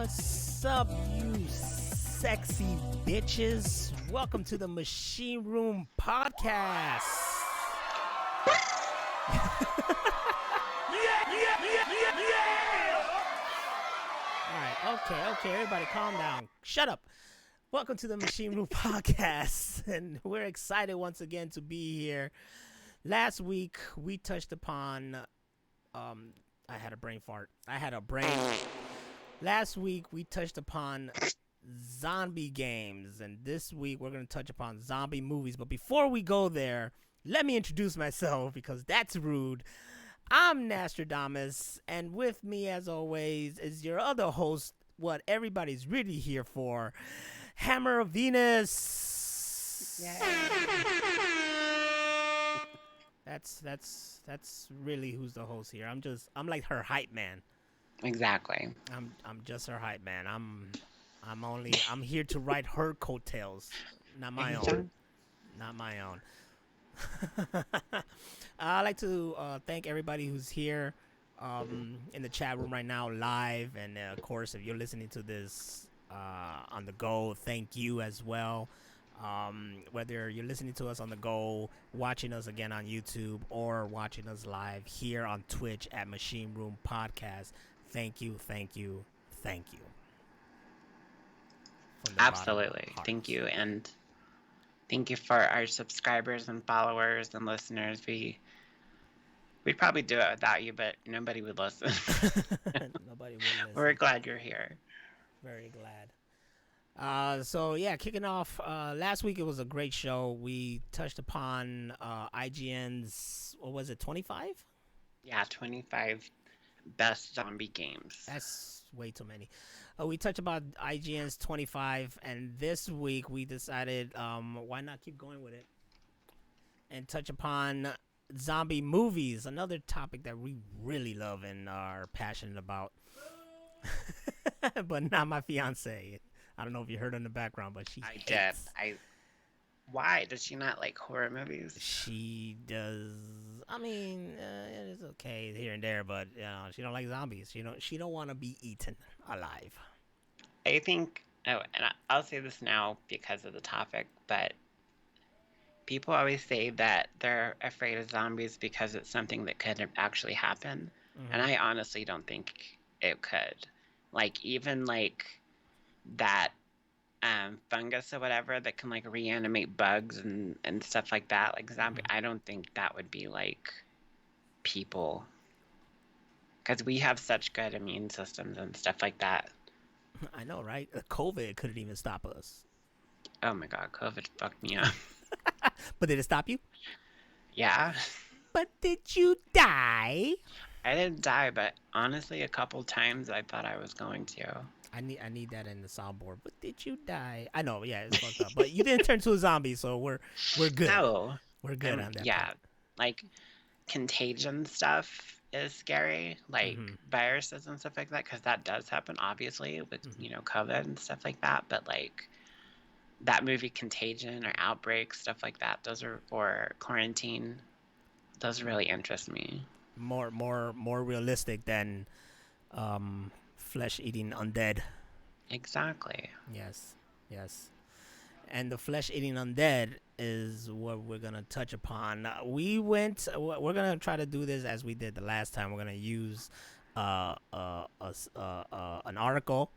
What's up, you sexy bitches? Welcome to the Machine Room Podcast. Alright, okay, everybody calm down. Shut up. Welcome to the Machine Room Podcast, and we're excited once again to be here. Last week, we touched upon, I had a brain fart. Last week, we touched upon zombie games, and this week, we're going to touch upon zombie movies. But before we go there, let me introduce myself, because that's rude. I'm Nostradamus, and with me, as always, is your other host, what everybody's really here for, Hammer of Venus. Yeah. That's really who's the host here. I'm like her hype man. Exactly. I'm just her hype man. I'm here to ride her coattails, not my own. Not my own. I'd like to thank everybody who's here in the chat room right now, live, and of course, if you're listening to this on the go, thank you as well. Whether you're listening to us on the go, watching us again on YouTube, or watching us live here on Twitch at Machine Room Podcast, thank you. Absolutely. Thank you. And thank you for our subscribers and followers and listeners. We'd probably do it without you, but nobody would listen. Nobody would listen. We're glad you're here. Very glad. So yeah, kicking off, last week it was a great show. We touched upon IGN's, what was it, 25? Yeah, 25 best zombie games. That's way too many. We touched about IGN's 25, and this week we decided, why not keep going with it and touch upon zombie movies, another topic that we really love and are passionate about. But not my fiance. I don't know if you heard in the background, but she hates. Why does she not like horror movies? She does. I mean, it is okay here and there, but she don't like zombies. She don't want to be eaten alive. I think, and I'll say this now because of the topic, but people always say that they're afraid of zombies because it's something that could actually happen, and I honestly don't think it could. Like, even like that fungus or whatever that can like reanimate bugs and stuff like that, like zombie, I don't think that would be like people, because we have such good immune systems and stuff like that. I know, right? COVID couldn't even stop us. Oh my god, COVID fucked me up. But did it stop you? Yeah. But did you die? I didn't die, but honestly, a couple times I thought I was going to. I need that in the soundboard. But did you die? I know, yeah, it's fucked up. But you didn't turn to a zombie, so we're good. No, we're good on that. Yeah, part. like contagion stuff is scary, like viruses and stuff like that, because that does happen, obviously, with COVID and stuff like that. But like that movie Contagion or Outbreak, stuff like that, or Quarantine, those really interest me. More realistic than flesh-eating undead. Exactly. Yes. And the flesh-eating undead is what we're gonna touch upon. We're gonna try to do this as we did the last time. We're gonna use an article,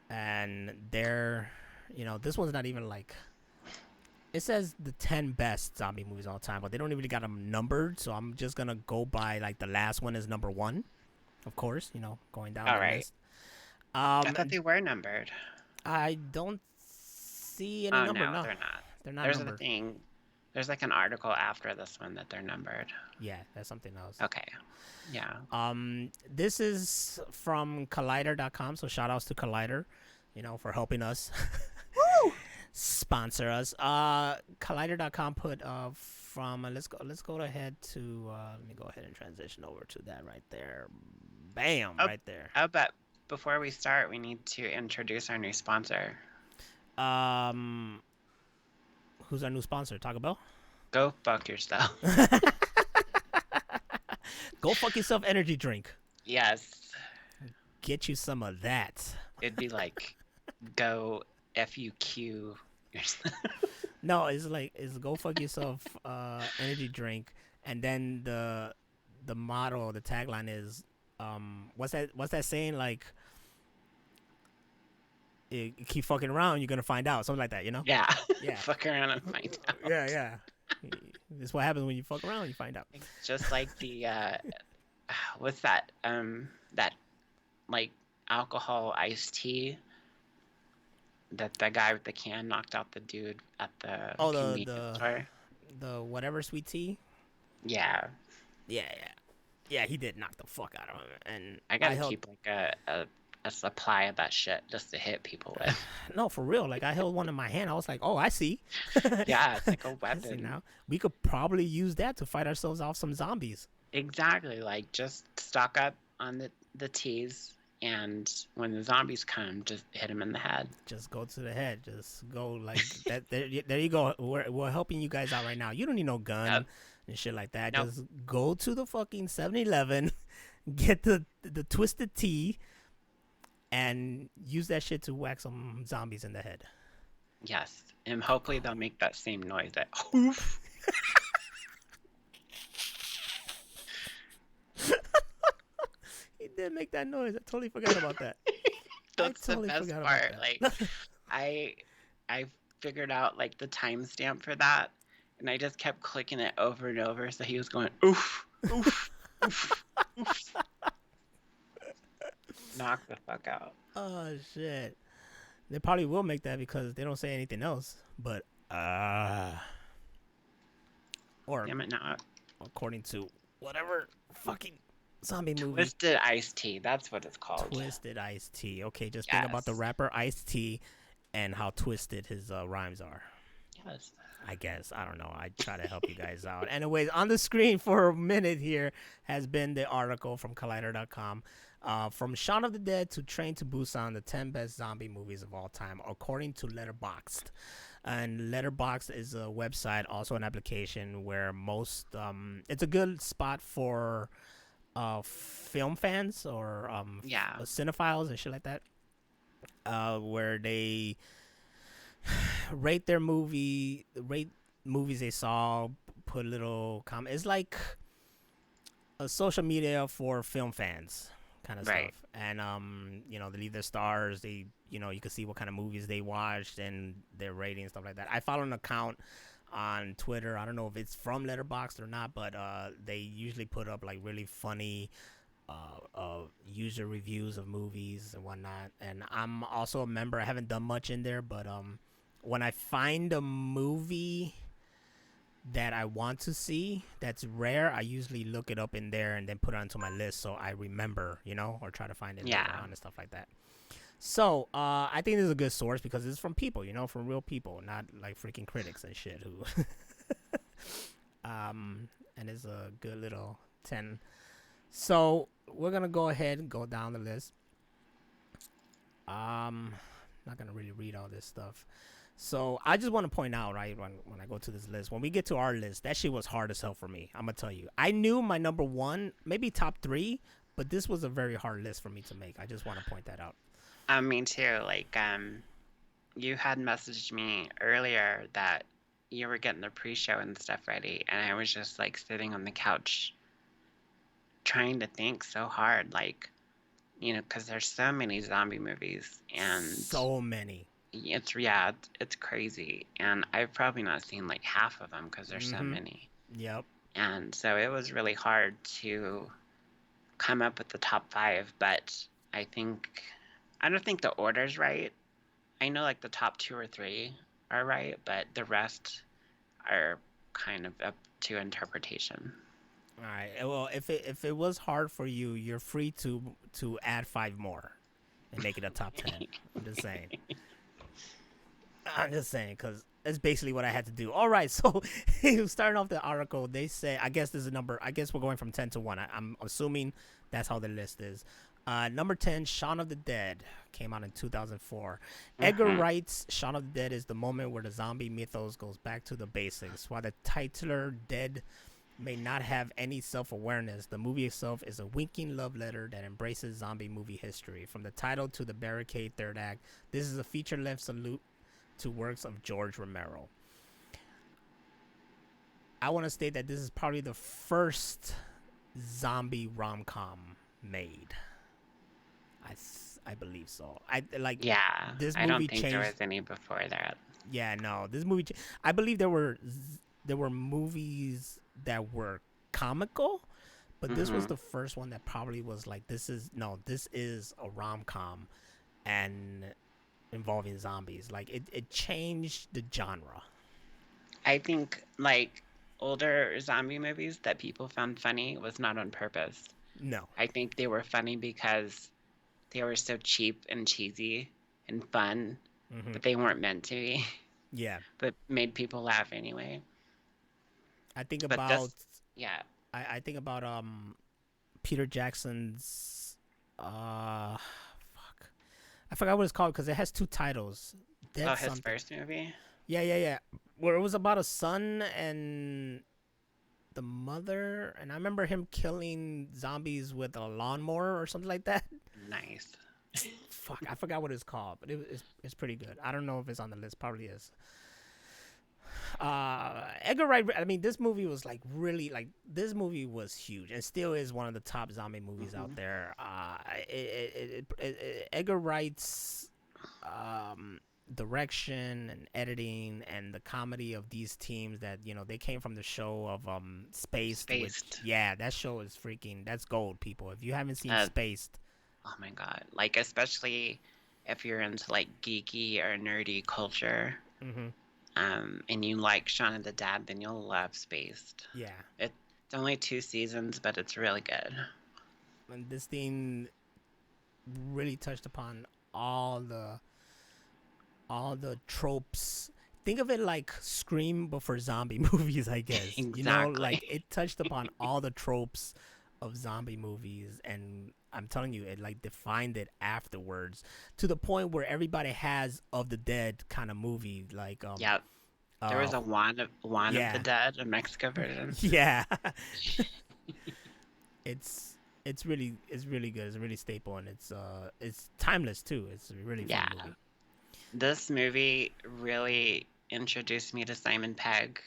and this one's not even like. It says the 10 best zombie movies all time, but they don't even got them numbered, so I'm just going to go by, like, the last one is number 1, of course, going down all the right. list. I thought they were numbered. I don't see any number. No, they're not. They're not There's numbered. a thing. There's, like, an article after this one that they're numbered. Yeah, that's something else. Okay. Yeah. This is from Collider.com, so shout-outs to Collider, for helping us. Woo! Sponsor us. Collider.com put from let's go ahead to let me go ahead and transition over to that right there. Bam, right there. Oh, but before we start, we need to introduce our new sponsor. Who's our new sponsor? Taco Bell? Go fuck yourself. Go fuck yourself energy drink. Yes. Get you some of that. It'd be like go FUQ. No, it's like it's go fuck yourself energy drink, and then the motto, the tagline is what's that saying, like keep fucking around, you're gonna find out, something like that, you know? Yeah. Yeah, Fuck around and find out. yeah, yeah. This what happens when you fuck around, you find out. Just like the what's that? That like alcohol iced tea that the guy with the can knocked out the dude at the Oh, convenience store. the whatever sweet tea. Yeah. Yeah, yeah, yeah. He did knock the fuck out of him, and I I gotta held keep like a supply of that shit just to hit people with. no, for real. Like I held one in my hand. I was like, oh, I see. Yeah, it's like a I see weapon. now. We could probably use that to fight ourselves off some zombies. Exactly. Like just stock up on the teas, and when the zombies come, just hit them in the head. Just go to the head. Just go like that. There you go. We're helping you guys out right now. You don't need no gun Yep. and shit like that. Nope. Just go to the fucking 7-Eleven, get the twisted tea, and use that shit to whack some zombies in the head. Yes. And hopefully they'll make that same noise that hoof. He did make that noise. I totally forgot about that. That's totally the best forgot about part. that. Like I figured out like the timestamp for that, and I just kept clicking it over and over. So he was going oof, oof, oof, oof. Knock the fuck out. Oh shit. They probably will make that because they don't say anything else. But or Damn it, not according to whatever fucking zombie movie. Twisted iced tea. That's what it's called. Twisted Iced Tea. Okay, just think about the Yes. rapper Ice T and how twisted his rhymes are. Yes. I guess. I don't know. I try to help you guys out. Anyways, on the screen for a minute here has been the article from Collider.com. From Shaun of the Dead to Train to Busan, the 10 best zombie movies of all time, according to Letterboxd. And Letterboxd is a website, also an application where most, it's a good spot for film fans or Yeah. cinephiles and shit like that, where they rate their rate movies they saw, put a little comment. It's like a social media for film fans kind of Right. stuff. And they leave their stars. They, you can see what kind of movies they watched and their rating and stuff like that. I follow an account on Twitter. I don't know if it's from Letterboxd or not, but they usually put up like really funny user reviews of movies and whatnot. And I'm also a member. I haven't done much in there, but when I find a movie that I want to see that's rare, I usually look it up in there and then put it onto my list so I remember, or try to find it later Yeah. on and stuff like that. So I think this is a good source because it's from people, from real people, not like freaking critics and shit who and it's a good little 10. So we're gonna go ahead and go down the list. Not gonna really read all this stuff. So I just want to point out, right, when I go to this list, when we get to our list, that shit was hard as hell for me. I'm gonna tell you. I knew my number one, maybe top 3, but this was a very hard list for me to make. I just want to point that out. Me too. Like, you had messaged me earlier that you were getting the pre-show and stuff ready, and I was just like sitting on the couch trying to think so hard, like, because there's so many zombie movies, and So many. it's crazy, and I've probably not seen like half of them because there's so many, Yep. and so it was really hard to come up with the top 5, but I don't think the order's right. I know like the top 2 or 3 are right, but the rest are kind of up to interpretation. All right. Well, if it was hard for you, you're free to add 5 more and make it a top 10. I'm just saying. Because that's basically what I had to do. All right, so starting off the article, they say, I guess there's a number. I guess we're going from 10 to 1. I'm assuming that's how the list is. Number 10, Shaun of the Dead, came out in 2004. Edgar Wright's Shaun of the Dead is the moment where the zombie mythos goes back to the basics, while the titular Dead may not have any self-awareness, the movie itself is a winking love letter that embraces zombie movie history. From the title to the barricade third act, this is a feature-length salute to works of George Romero. I want to state that this is probably the first zombie rom-com made. I believe so. I like Yeah, this I don't movie think there changed. was any before that. Yeah, no, this movie. I believe there were movies that were comical, but this was Hmm. the first one that probably was like, this is a rom com, and involving zombies. Like it changed the genre. I think like older zombie movies that people found funny was not on purpose. No. I think they were funny because they were so cheap and cheesy and fun, Hmm. but they weren't meant to be, Yeah, but made people laugh anyway. I think But about this, yeah. I think about Peter Jackson's fuck, I forgot what it's called because it has two titles. Oh, Dead his something. first movie? Yeah. Where it was about a son and the mother, and I remember him killing zombies with a lawnmower or something like that. Nice. Fuck, I forgot what it's called, but it's pretty good. I don't know if it's on the list. Probably is. Edgar Wright. I mean, this movie was like really like this movie was huge and still is one of the top zombie movies Hmm. out there. Edgar Wright's direction and editing and the comedy of these teams that they came from the show of Spaced, which Spaced. yeah, that show is freaking that's gold, people. If you haven't seen Uh, Spaced, oh my God. Like, especially if you're into like geeky or nerdy culture, mm-hmm. and you like Shaun of the Dead, then you'll love Spaced. Yeah, It's only 2 seasons, but it's really good. and this thing really touched upon all the tropes. Think of it like Scream, but for zombie movies, I guess. Like Exactly. it touched upon all the tropes of zombie movies, and I'm telling you, it like defined it afterwards to the point where everybody has of the Dead kind of movie, like Yeah, there uh, was a Juan of the yeah, Dead, a Mexico version. yeah. it's really good. It's really staple, and it's timeless too. It's a really fun Yeah, movie. this movie really introduced me to Simon Pegg,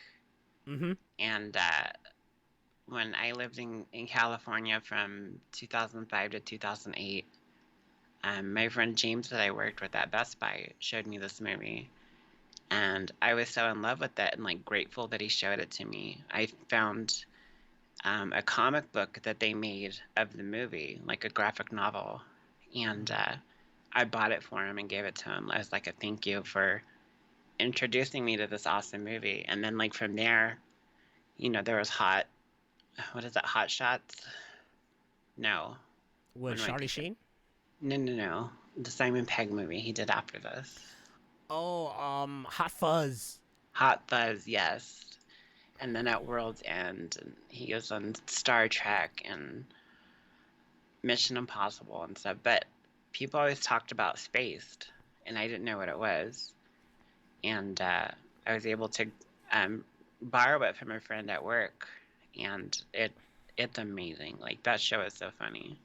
Mm-hmm. and when I lived in California from 2005 to 2008, my friend James that I worked with at Best Buy showed me this movie, and I was so in love with it and like grateful that he showed it to me. I found a comic book that they made of the movie, like a graphic novel, and I bought it for him and gave it to him as like a thank you for introducing me to this awesome movie. And then like from there, there was what is it, Hot Shots? No, With what am I Charlie thinking? Sheen. No, the Simon Pegg movie he did after this. Oh, Hot Fuzz. Hot Fuzz, yes. And then at World's End, and he goes on Star Trek and Mission Impossible and stuff. But people always talked about Spaced, and I didn't know what it was. And I was able to um, borrow it from a friend at work, and it's amazing. Like that show is so funny.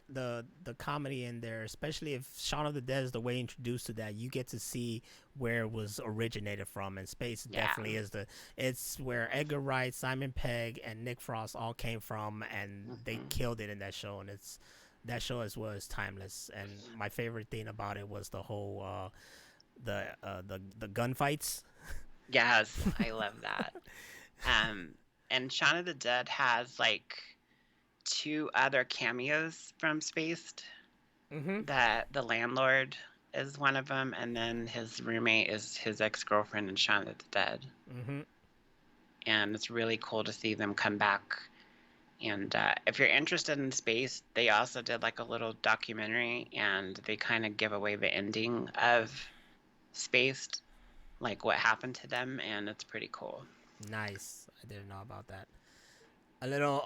The comedy in there, especially if Shaun of the Dead is the way introduced to that, you get to see where it was originated from. And Space Yeah. definitely is it's where Edgar Wright, Simon Pegg, and Nick Frost all came from, and they Hmm. killed it in that show. And that show as well is timeless. And my favorite thing about it was the whole the gunfights. Yes, I love that. Um, and Shaun of the Dead has like two other cameos from Spaced. Mm-hmm. That the landlord is one of them, and then his roommate is his ex-girlfriend in Shaun of the Dead. Mm-hmm. And it's really cool to see them come back. And if you're interested in space, they also did like a little documentary, and they kind of give away the ending of Spaced, like what happened to them, and it's pretty cool. Nice. I didn't know about that. A little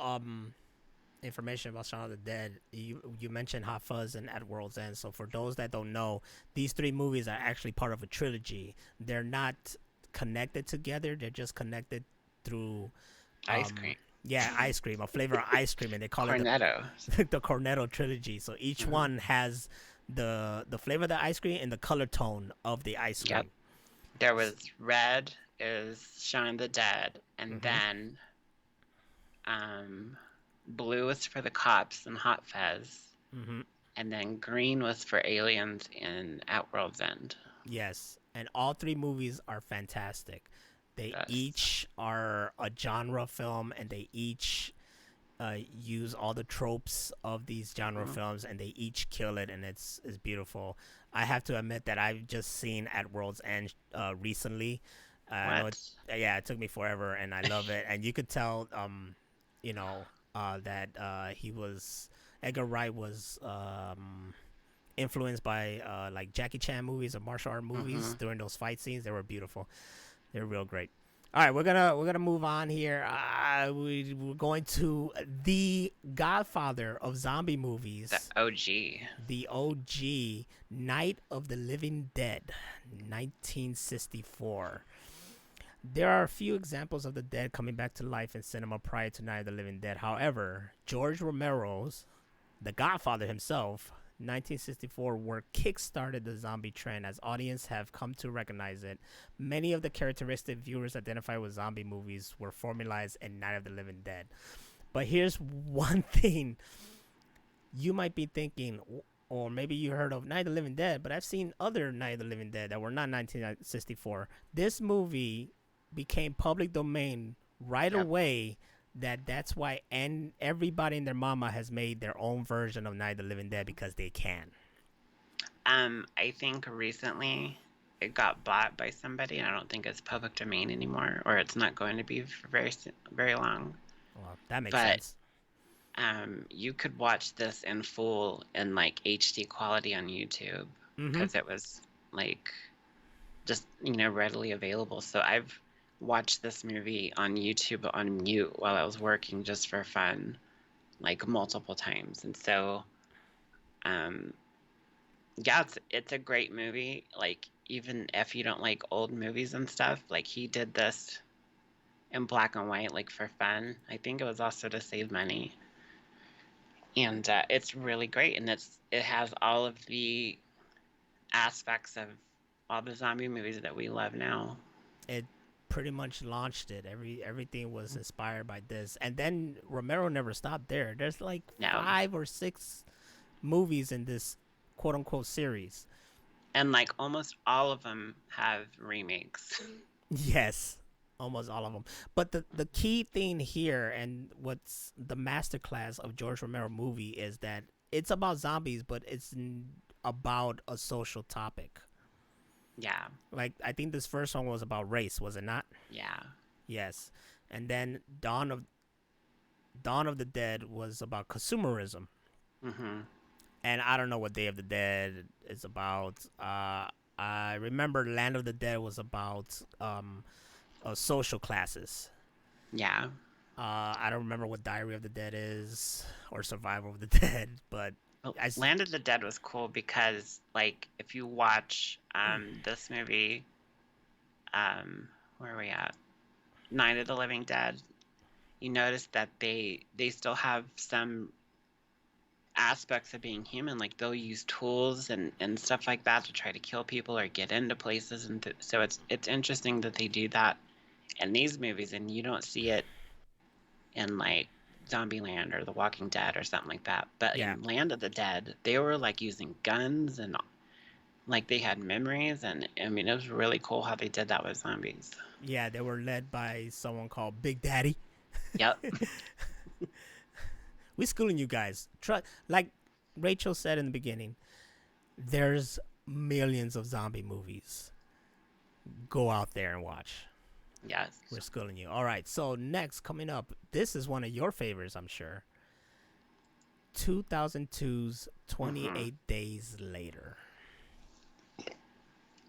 information about Shaun of the Dead. You mentioned Hot Fuzz and At World's End. So for those that don't know, these three movies are actually part of a trilogy. They're not connected together. They're just connected through Ice cream. Yeah, ice cream, a flavor of ice cream, and they call it Cornetto. the Cornetto trilogy. So each Hmm. one has the flavor of the ice cream and the color tone of the ice Yep. cream. There was red is Shaun of the Dead, and Mm-hmm. then um, blue was for the cops and Hot Fuzz, Mm-hmm. and then green was for aliens in At World's End. Yes, and all three movies are fantastic. They Yes. each are a genre film, and they each use all the tropes of these genre Mhm. films, and they each kill it, and it's beautiful. I have to admit that I've just seen At World's End recently. I know What? yeah, it took me forever, and I love it. And you could tell, you know, that he was Edgar Wright was influenced by like Jackie Chan movies or martial art movies Hmm. during those fight scenes. They were beautiful. They're real great. All right, we're gonna move on here. We're going to the Godfather of zombie The movies, OG. the OG, Night of the Living Dead, 1964. There are a few examples of the dead coming back to life in cinema prior to Night of the Living Dead. However, George Romero's The Godfather himself, 1964 work kickstarted the zombie trend as audiences have come to recognize it. Many of the characteristics viewers identify with zombie movies were formalized in Night of the Living Dead. But here's one thing you might be thinking, or maybe you heard of Night of the Living Dead, but I've seen other Night of the Living Dead that were not 1964. This movie became public domain right Yep. away. That's why and everybody and their mama has made their own version of Night of the Living Dead because they can. I think recently it got bought by somebody, and I don't think it's public domain anymore, or it's not going to be for very long. Well, that makes But sense. you could watch this in full in like HD quality on YouTube Mm-hmm. because it was like just readily available. So I've watched this movie on YouTube on mute while I was working just for fun, like multiple times. And so um, yeah, it's a great movie. Like even if you don't like old movies and stuff, like he did this in black and white, like for fun. I think it was also to save money, and it's really great. And it has all of the aspects of all the zombie movies that we love now. It pretty much launched it. Everything was inspired by this, and then Romero never stopped there. There's like No, 5 or 6 movies in this quote unquote series. and like almost all of them have remakes. Yes, almost all of them. But the key thing here, and what's the masterclass of George Romero movie, is that it's about zombies, but it's about a social topic. Yeah, Like I think this first one was about race, was it not? yeah. Yes, and then Dawn of the Dead was about consumerism, Hmm. and I don't know what Day of the Dead is about. I remember Land of the Dead was about social classes. Yeah. I don't remember what Diary of the Dead is or Survival of the Dead, but Well, I Land of the Dead was cool because, like, if you watch this movie, where are we at? Night of the Living Dead, you notice that they still have some aspects of being human. Like they'll use tools and stuff like that to try to kill people or get into places, and so it's interesting that they do that in these movies, and you don't see it in like Zombieland or The Walking Dead or something like that. But yeah, in Land of the Dead, they were like using guns and like they had memories, and I mean it was really cool how they did that with zombies. yeah, they were led by someone called Big Daddy. Yep. We schooling you guys. Like Rachel said in the beginning, there's millions of zombie movies. Go out there and watch. Yes. We're schooling you. All right. So next, coming up, this is one of your favorites, I'm sure. 2002's Hmm. 28 Days Later.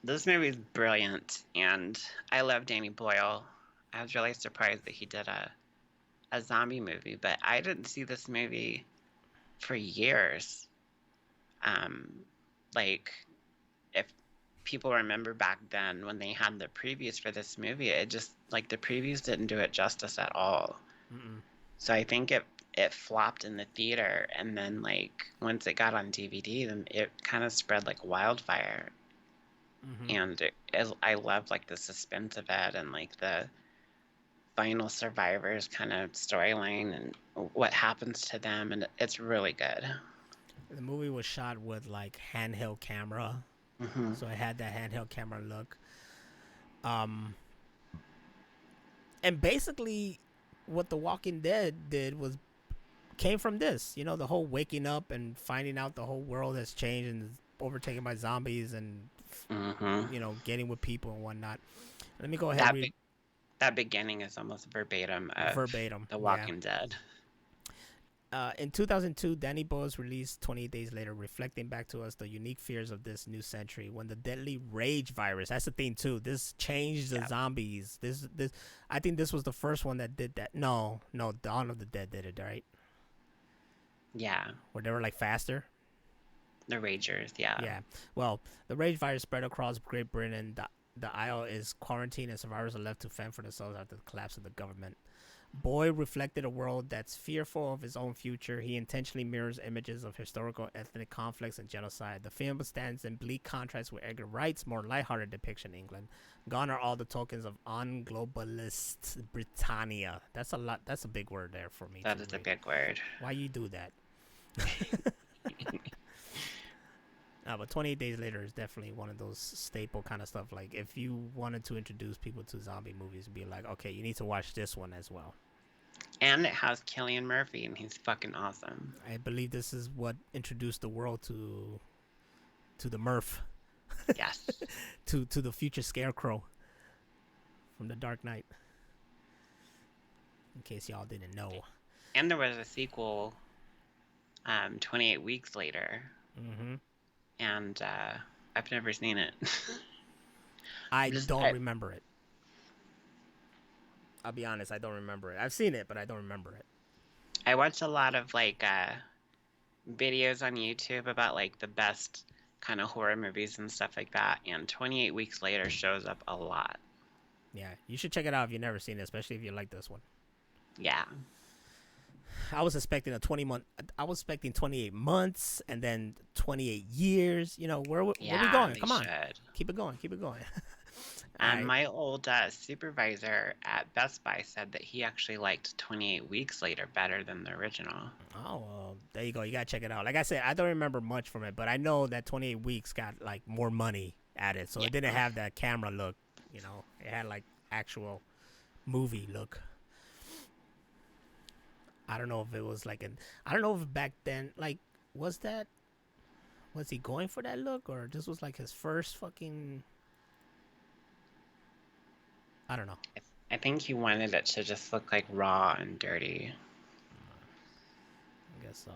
This movie is brilliant, and I love Danny Boyle. I was really surprised that he did a zombie movie, but I didn't see this movie for years. Um, like, if people remember back then when they had the previews for this movie, it just, like, the previews didn't do it justice at all. Mm-mm. So I think it flopped in the theater, and then like once it got on DVD, then it kind of spread like wildfire. Mm-hmm. And I love like the suspense of it and like the final survivors kind of storyline and what happens to them, and it's really good. The movie was shot with like handheld camera, Hmm. so it had that handheld camera look. Um, and basically, what The Walking Dead did was came from this. You know, the whole waking up and finding out the whole world has changed and is overtaken by zombies and Hmm. getting with people and whatnot. Let me go ahead and That read that beginning is almost verbatim of verbatim. The Yeah. Walking Dead. In 2002, Danny Boyle's released 28 days later, reflecting back to us the unique fears of this new century when the deadly rage virus. That's the thing too. This changed the Yeah. zombies. This. I think this was the first one that did that. No, Dawn of the Dead did it, right? Yeah. Where they were like faster. The Ragers. Yeah. Yeah. Well, the rage virus spread across Great Britain. The Isle is quarantined, and survivors are left to fend for themselves after the collapse of the government. Boy reflected a world that's fearful of his own future. He intentionally mirrors images of historical ethnic conflicts and genocide. The film stands in bleak contrast with Edgar Wright's more lighthearted depiction of England. Gone are all the tokens of on-globalist Britannia. That's a lot. That's a big word there for me That to is a read. big word. Why you do that? But 28 Days Later is definitely one of those staple kind of stuff. Like, if you wanted to introduce people to zombie movies, be like, okay, you need to watch this one as well. And it has Cillian Murphy, and he's fucking awesome. I believe this is what introduced the world to the Murph, Yes. to the future Scarecrow from The Dark Knight. In case y'all didn't know. And there was a sequel, 28 Weeks Later. Mm-hmm. And I've never seen it. I don't remember it. I'll be honest, I don't remember it. I've seen it, but I don't remember it. I watch a lot of like videos on YouTube about like the best kind of horror movies and stuff like that, and 28 Weeks Later shows up a lot. Yeah, you should check it out if you've never seen it, especially if you like this one. Yeah. I was expecting I was expecting 28 months and then 28 years. You know, where we going? Come on. Keep it going. And my old supervisor at Best Buy said that he actually liked 28 Weeks Later better than the original. Oh, well, there you go. You got to check it out. Like I said, I don't remember much from it, but I know that 28 Weeks got like more money at it. So it didn't have that camera look, you know. It had like actual movie look. I don't know if it was like I don't know if back then, like, was he going for that look, or this was like his first fucking, I don't know. I think he wanted it to just look like raw and dirty. I guess so.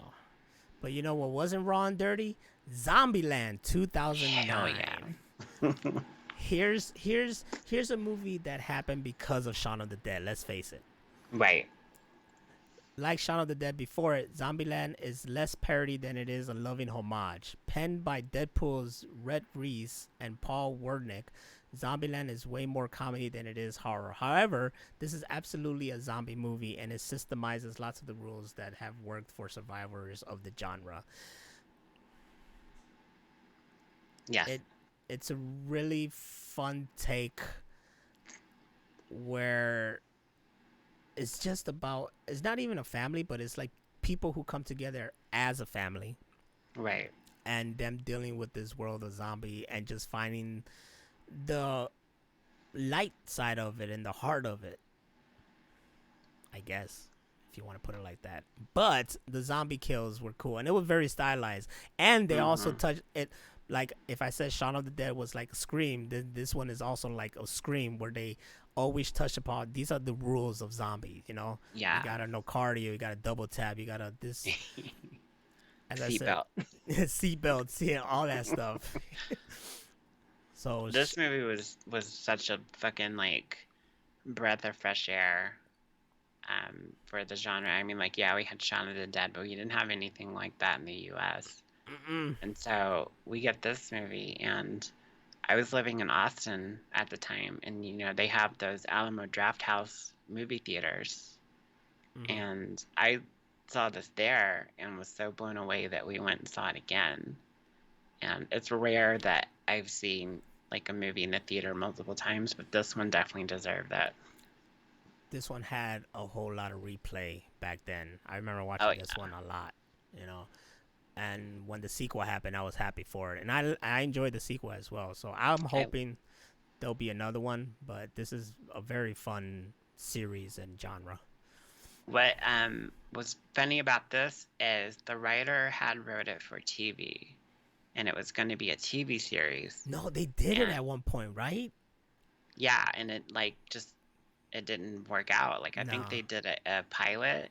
But you know what wasn't raw and dirty? Zombieland 2009. Hell yeah. Here's a movie that happened because of Shaun of the Dead. Let's face it. Right. Like Shaun of the Dead before it, Zombieland is less parody than it is a loving homage. Penned by Deadpool's Rhett Reese and Paul Wernick, Zombieland is way more comedy than it is horror. However, this is absolutely a zombie movie, and it systemizes lots of the rules that have worked for survivors of the genre. Yes. It's a really fun take where it's just about, it's not even a family, but it's like people who come together as a family. Right. And them dealing with this world of zombie and just finding the light side of it and the heart of it, I guess, if you want to put it like that. But the zombie kills were cool, and it was very stylized. And they also touched it, like if I said Shaun of the Dead was like a Scream, then this one is also like a Scream, where they always touch upon, these are the rules of zombies, you know? Yeah. You gotta know cardio, you gotta double tap, you gotta this. Seatbelt. Seatbelts, yeah, all that stuff. So this movie was such a fucking like breath of fresh air for the genre. I mean, like, yeah, we had Shaun of the Dead, but we didn't have anything like that in the U.S. And so we get this movie, and I was living in Austin at the time, and you know they have those Alamo Drafthouse movie theaters, Mm-hmm. And I saw this there and was so blown away that we went and saw it again. And it's rare that I've seen like a movie in the theater multiple times, but this one definitely deserved that. This one had a whole lot of replay back then. I remember Oh watching this yeah. one a lot, you know. And when the sequel happened, I was happy for it, and I enjoyed the sequel as well. So I'm I, hoping there'll be another one, but this is a very fun series and genre. what was funny about this is the writer had wrote it for TV, and it was going to be a TV series. No, they did it And at one point, right? yeah, and it like just it didn't work out. Like I think No. they did a pilot,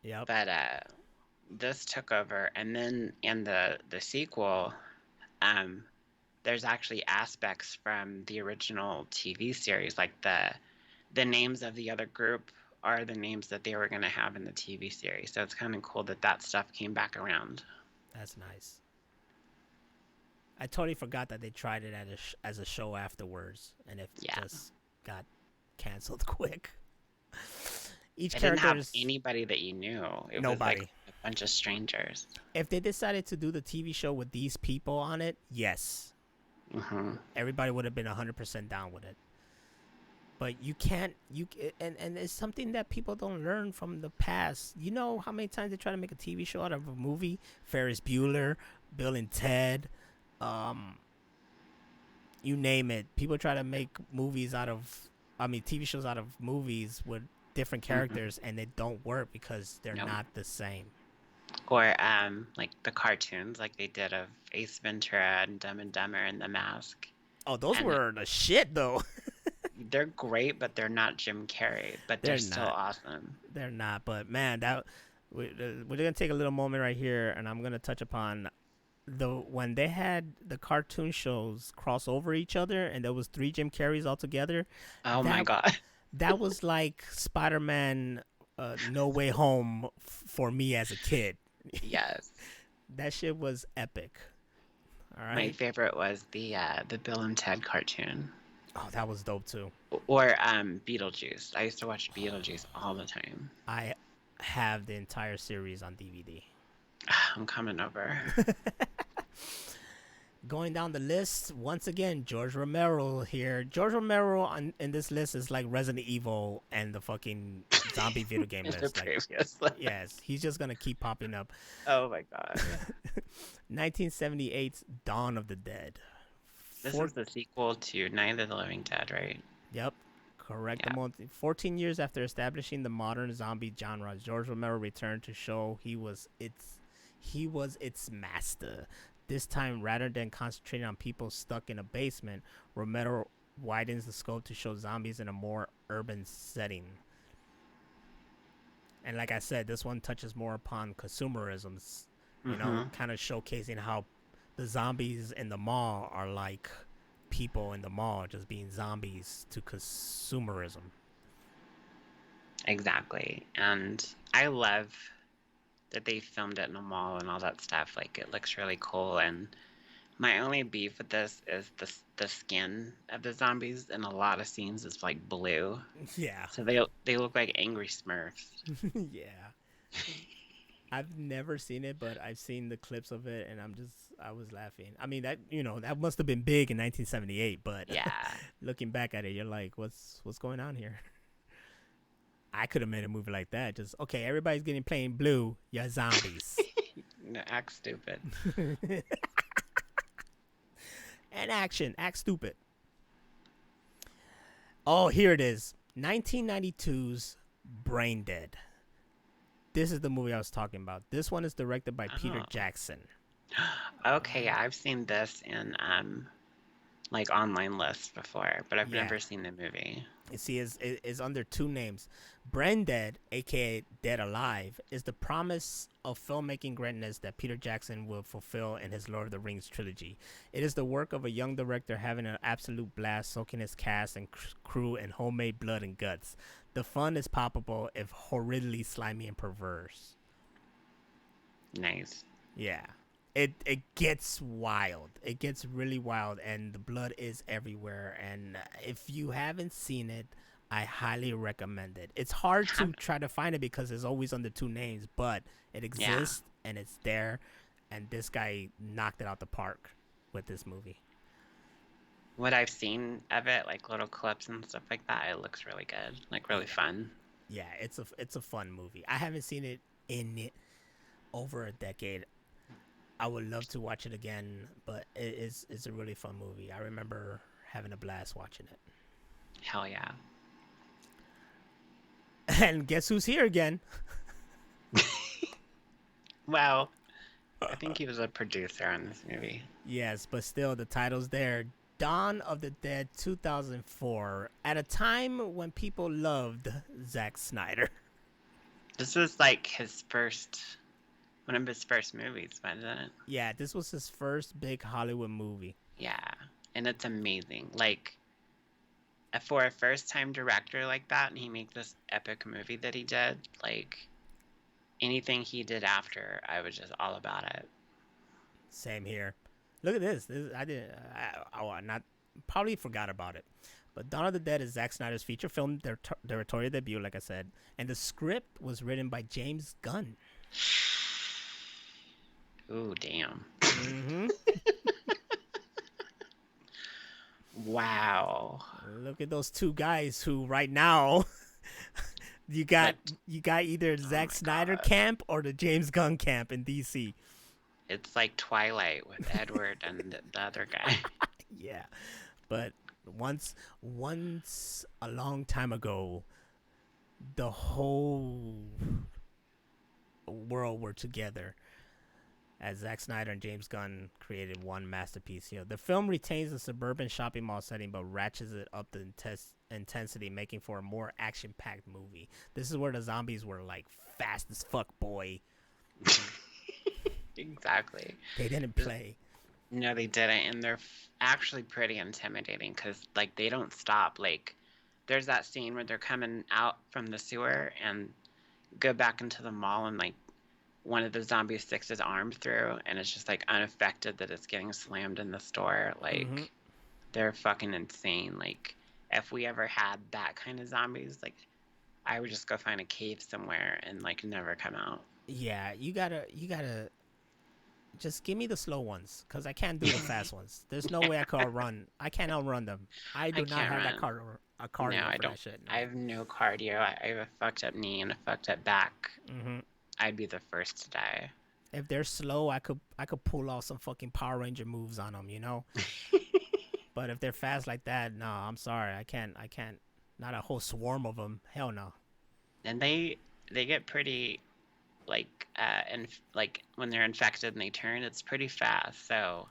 Yep. but this took over, and then in the sequel, um, there's actually aspects from the original TV series, like the names of the other group are the names that they were going to have in the TV series. So it's kind of cool that that stuff came back around. That's nice. I totally forgot that they tried it as a show afterwards, and it Yeah. just got canceled quick. Each It didn't character have is anybody that you knew. It was like nobody. a bunch of strangers. If they decided to do the TV show with these people on it, yes, Hmm. everybody would have been 100% down with it. But you can't and it's something that people don't learn from the past. You know how many times they try to make a TV show out of a movie? Ferris Bueller, Bill and Ted, um, you name it. People try to make movies out of, I mean, TV shows out of movies with different Hmm. characters, and they don't work because they're No. not the same. Or like the cartoons, like they did of Ace Ventura and Dumb and Dumber and The Mask. Oh, those And were the shit though. they're great, but they're not Jim Carrey. But they're They're still not. awesome. They're not. But man, we're gonna take a little moment right here, and I'm gonna touch upon the when they had the cartoon shows cross over each other, and there was three Jim Carreys all together. Oh my That God. that was like Spider-Man, No Way Home for me as a kid. Yes. That shit was epic. All My right. favorite was the Bill and Ted cartoon. Oh, that was dope too. Or Beetlejuice. I used to watch Beetlejuice all the time. I have the entire series on DVD. I'm coming over. Going down the list once again, George Romero here. George Romero in this list is like Resident Evil and the fucking zombie video game In the list. Like, previous. yes, he's just gonna keep popping up. Oh my God. 1978's Dawn of the Dead. This is the sequel to Night of the Living Dead, right? Yep, correct. Yeah. 14 years after establishing the modern zombie genre, George Romero returned to show he was its master. This time, rather than concentrating on people stuck in a basement, Romero widens the scope to show zombies in a more urban setting. And like I said, this one touches more upon consumerisms, you know, Mm-hmm. kind of showcasing how the zombies in the mall are like people in the mall just being zombies to consumerism. Exactly. And I love that they filmed it in a mall and all that stuff. Like it looks really cool. And my only beef with this is the skin of the zombies in a lot of scenes is like blue. Yeah. So they look like angry Smurfs. Yeah. I've never seen it, but I've seen the clips of it, and I was laughing. I mean, that must have been big in 1978, but Yeah. looking back at it, you're like, what's going on here? I could have made a movie like that. Just, okay, everybody's getting plain blue. You're zombies. No, act stupid. And action. Act stupid. Oh, here it is. 1992's Brain Dead. This is the movie I was talking about. This one is directed by Peter Oh. Jackson. Okay, I've seen this in like online lists before, but I've Yeah. never seen the movie. You see, is under two names. Brain Dead, aka Dead Alive, is the promise of filmmaking greatness that Peter Jackson will fulfill in his Lord of the Rings trilogy. It is the work of a young director having an absolute blast, soaking his cast and crew in homemade blood and guts. The fun is palpable, if horridly slimy and perverse. Nice. Yeah. It gets wild. It gets really wild, and the blood is everywhere. And if you haven't seen it, I highly recommend it. It's hard to try to find it because it's always under two names, but it Yeah. exists and it's there. And this guy knocked it out the park with this movie. What I've seen of it, like little clips and stuff like that, it looks really good, like really Yeah, fun. yeah, it's a fun movie. I haven't seen it in over a decade. I would love to watch it again, but it's a really fun movie. I remember having a blast watching it. Hell yeah. And guess who's here again? Well, I think he was a producer on this movie. Yes, but still, the title's there. Dawn of the Dead 2004, at a time when people loved Zack Snyder. This was like one of his first movies, wasn't it? Yeah, this was his first big Hollywood movie. Yeah, and it's amazing. Like, for a first-time director like that, and he made this epic movie that he did, like, anything he did after, I was just all about it. Same here. Look at this. I didn't. I not probably forgot about it. But Dawn of the Dead is Zack Snyder's feature film directorial debut, like I said, and the script was written by James Gunn. Ooh, damn. Mm-hmm. Wow. Look at those two guys who, right now, you got either Zack Snyder God. camp or the James Gunn camp in DC. It's like Twilight with Edward and the other guy. Yeah, but once a long time ago, the whole world were together as Zack Snyder and James Gunn created one masterpiece here. The film retains the suburban shopping mall setting but ratchets it up the intensity, making for a more action-packed movie. This is where the zombies were like fast as fuck, boy. Exactly. They didn't play. No, they didn't, and they're actually pretty intimidating because, like, they don't stop. Like, there's that scene where they're coming out from the sewer and go back into the mall, and like one of the zombies sticks his arm through, and it's just like unaffected that it's getting slammed in the store. Like, they're fucking insane. Like, if we ever had that kind of zombies, like, I would just go find a cave somewhere and like never come out. Yeah, you gotta just give me the slow ones, because I can't do the fast ones. There's no way I could outrun. I can't outrun them. I do not have that cardio No, for I don't. that shit. No. I have no cardio. I have a fucked up knee and a fucked up back. Mm-hmm. I'd be the first to die. If they're slow, I could pull off some fucking Power Ranger moves on them, you know. But if they're fast like that, no, I'm sorry, I can't. Not a whole swarm of them. Hell no. And they get pretty, like, and like when they're infected and they turn, it's pretty fast. So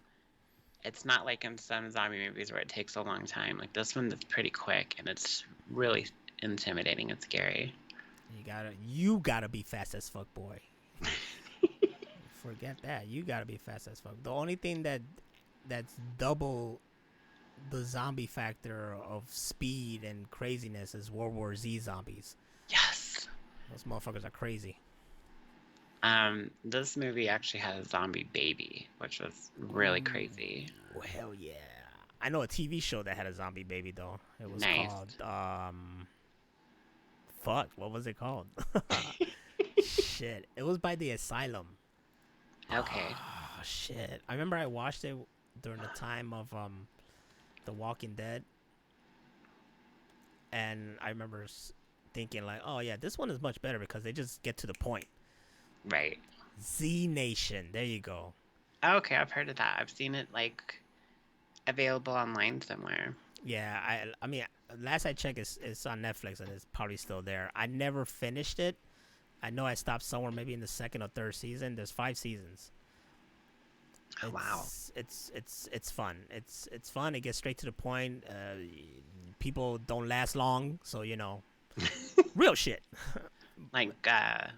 it's not like in some zombie movies where it takes a long time. Like this one, it's pretty quick and it's really intimidating and scary. You gotta be fast as fuck, boy. Forget that. You gotta be fast as fuck. The only thing that's double the zombie factor of speed and craziness is World War Z zombies. Yes. Those motherfuckers are crazy. This movie actually had a zombie baby, which was really crazy. Oh, hell yeah. I know a TV show that had a zombie baby though. It was Nice. called fuck, what was it called? Shit. It was by the Asylum. Okay. Oh, shit. I remember I watched it during the time of The Walking Dead. And I remember thinking like, oh yeah, this one is much better because they just get to the point. Right. Z Nation. There you go. Okay, I've heard of that. I've seen it like available online somewhere. Yeah, I mean, last I checked, it's on Netflix and it's probably still there. I never finished it. I know I stopped somewhere maybe in the second or third season. There's 5 seasons. Wow. It's fun. It's fun. It gets straight to the point. People don't last long, so you know, real shit. Like I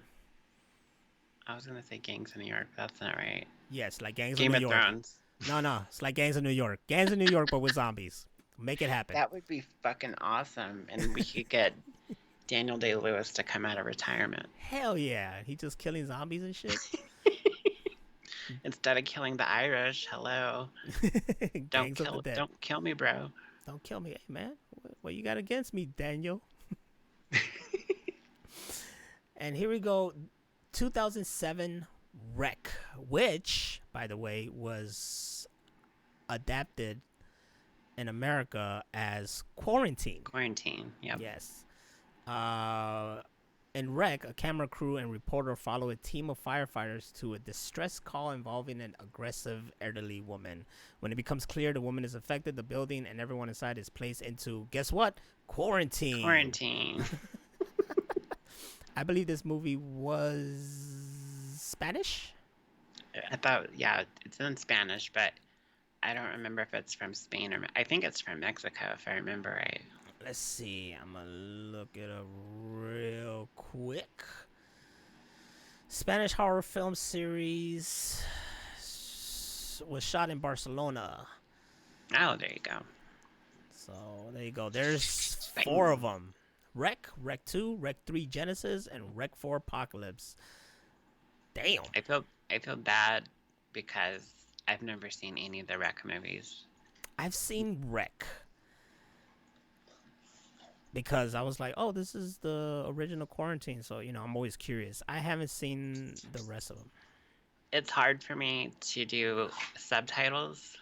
was gonna say Gangs of New York. That's not right. Yes, like Gangs Game of New of York. Thrones. No, it's like Gangs of New York. Gangs of New York, but with zombies. Make it happen. That would be fucking awesome, and we could get Daniel Day-Lewis to come out of retirement. Hell yeah, he just killing zombies and shit. Instead of killing the Irish, hello. Don't kill me, bro. Don't kill me, hey man. What you got against me, Daniel? And here we go. 2007 Wreck, which, by the way, was adapted in America as Quarantine. Quarantine. Yep. Yes. In Wreck, a camera crew and reporter follow a team of firefighters to a distress call involving an aggressive elderly woman. When it becomes clear the woman is affected, the building and everyone inside is placed into, guess what? Quarantine. Quarantine. I believe this movie was Spanish? I thought, yeah, it's in Spanish, but I don't remember if it's from Spain or... I think it's from Mexico, if I remember right. Let's see. I'm going to look it up real quick. Spanish horror film series was shot in Barcelona. Oh, there you go. So, there you go. There's Spain. 4 of them. Wreck, Wreck 2, Wreck 3 Genesis, and Wreck 4 Apocalypse. Damn. I feel bad because I've never seen any of the Wreck movies. I've seen Wreck. Because I was like, oh, this is the original Quarantine. So, I'm always curious. I haven't seen the rest of them. It's hard for me to do subtitles.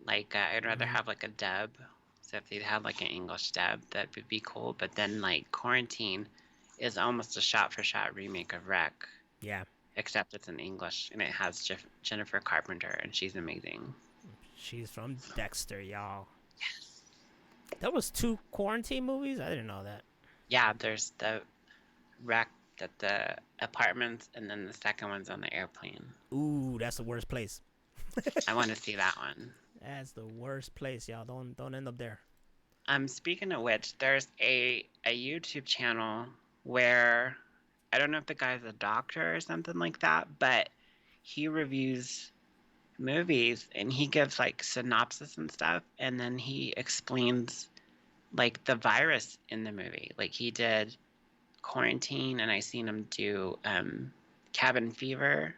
Like, I'd rather have, like, a dub. So if they'd have, like, an English dub, that would be cool. But then, like, Quarantine is almost a shot-for-shot remake of Wreck. Yeah. Except it's in English. And it has Jennifer Carpenter, and she's amazing. She's from Dexter, y'all. Yes. There was 2 Quarantine movies? I didn't know that. Yeah, there's the Wreck at the apartments, and then the second one's on the airplane. Ooh, that's the worst place. I want to see that one. That's the worst place, y'all. Don't end up there. Speaking of which, there's a YouTube channel where I don't know if the guy's a doctor or something like that, but he reviews movies and he gives like synopsis and stuff, and then he explains like the virus in the movie. Like he did Quarantine, and I seen him do Cabin Fever.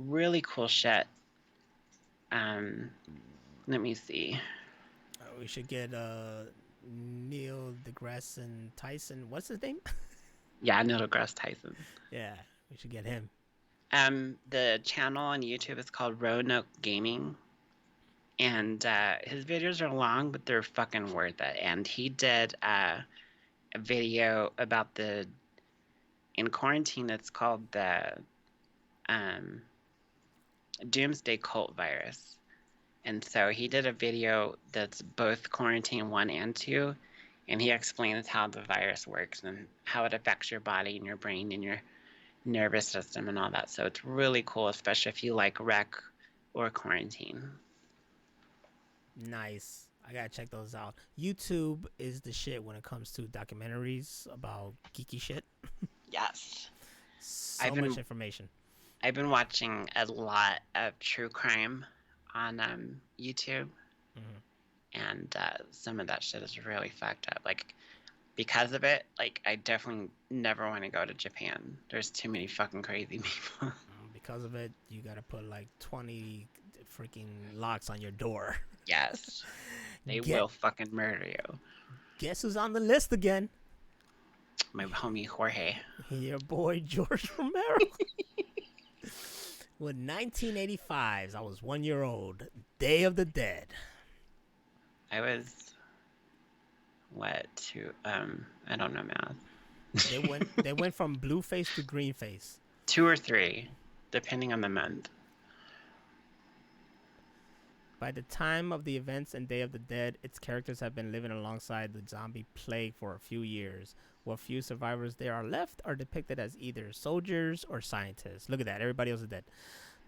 Really cool shit. Let me see. We should get Neil deGrasse Tyson. What's his name? Yeah, Neil deGrasse Tyson. Yeah, we should get him. The channel on YouTube is called Roanoke Gaming, and his videos are long, but they're fucking worth it. And he did a video about in Quarantine, it's called the Doomsday Cult virus. And so he did a video that's both Quarantine 1 and 2, and he explains how the virus works and how it affects your body and your brain and your nervous system and all that. So it's really cool, especially if you like Wreck or Quarantine. Nice. I gotta check those out. YouTube is the shit when it comes to documentaries about geeky shit. Yes. So much information. I've been watching a lot of true crime on YouTube. Mm-hmm. And some of that shit is really fucked up. Like, because of it, like, I definitely never want to go to Japan. There's too many fucking crazy people. Because of it, you gotta put like 20 freaking locks on your door. Yes. They will fucking murder you. Guess who's on the list again? My homie Jorge. Your boy George Romero. With 1985's, I was 1 year old. Day of the Dead. I was I don't know math. They went from blue face to green face. 2 or 3, depending on the month. By the time of the events in Day of the Dead, its characters have been living alongside the zombie plague for a few years. What few survivors there are left are depicted as either soldiers or scientists. Look at that, everybody else is dead.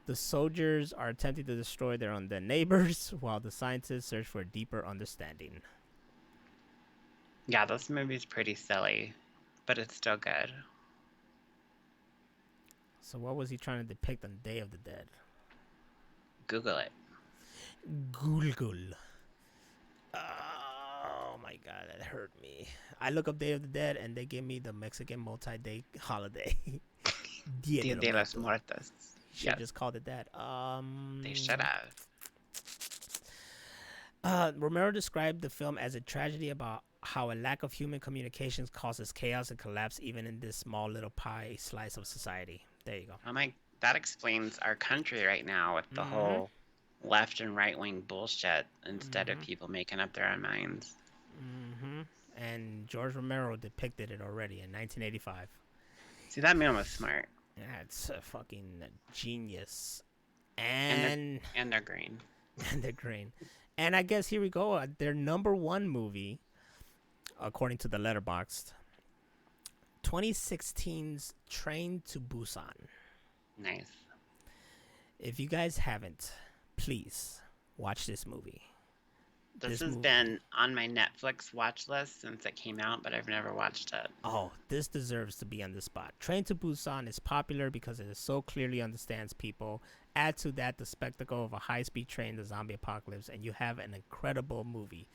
The soldiers are attempting to destroy their undead neighbors, while the scientists search for a deeper understanding. Yeah, this movie's pretty silly, but it's still good. So what was he trying to depict on Day of the Dead? Google it. Google. Oh my god, that hurt me. I look up Day of the Dead and they give me the Mexican multi-day holiday. Dia de los Muertos. Should just called it that. They should have. Romero described the film as a tragedy about how a lack of human communications causes chaos and collapse even in this small little pie slice of society. There you go. Oh my, that explains our country right now with the Mm-hmm. whole left and right wing bullshit instead of Mm-hmm. people making up their own minds. Mm-hmm. And George Romero depicted it already in 1985. See, that man was smart. That's a fucking genius. And they're And and they're green. and they're green. And I guess here we go. Their number one movie, according to the Letterboxd, 2016's Train to Busan. Nice. If you guys haven't, please watch this movie. This has been on my Netflix watch list since it came out, but I've never watched it. Oh, this deserves to be on the spot. Train to Busan is popular because it so clearly understands people. Add to that the spectacle of a high-speed train, the zombie apocalypse, and you have an incredible movie.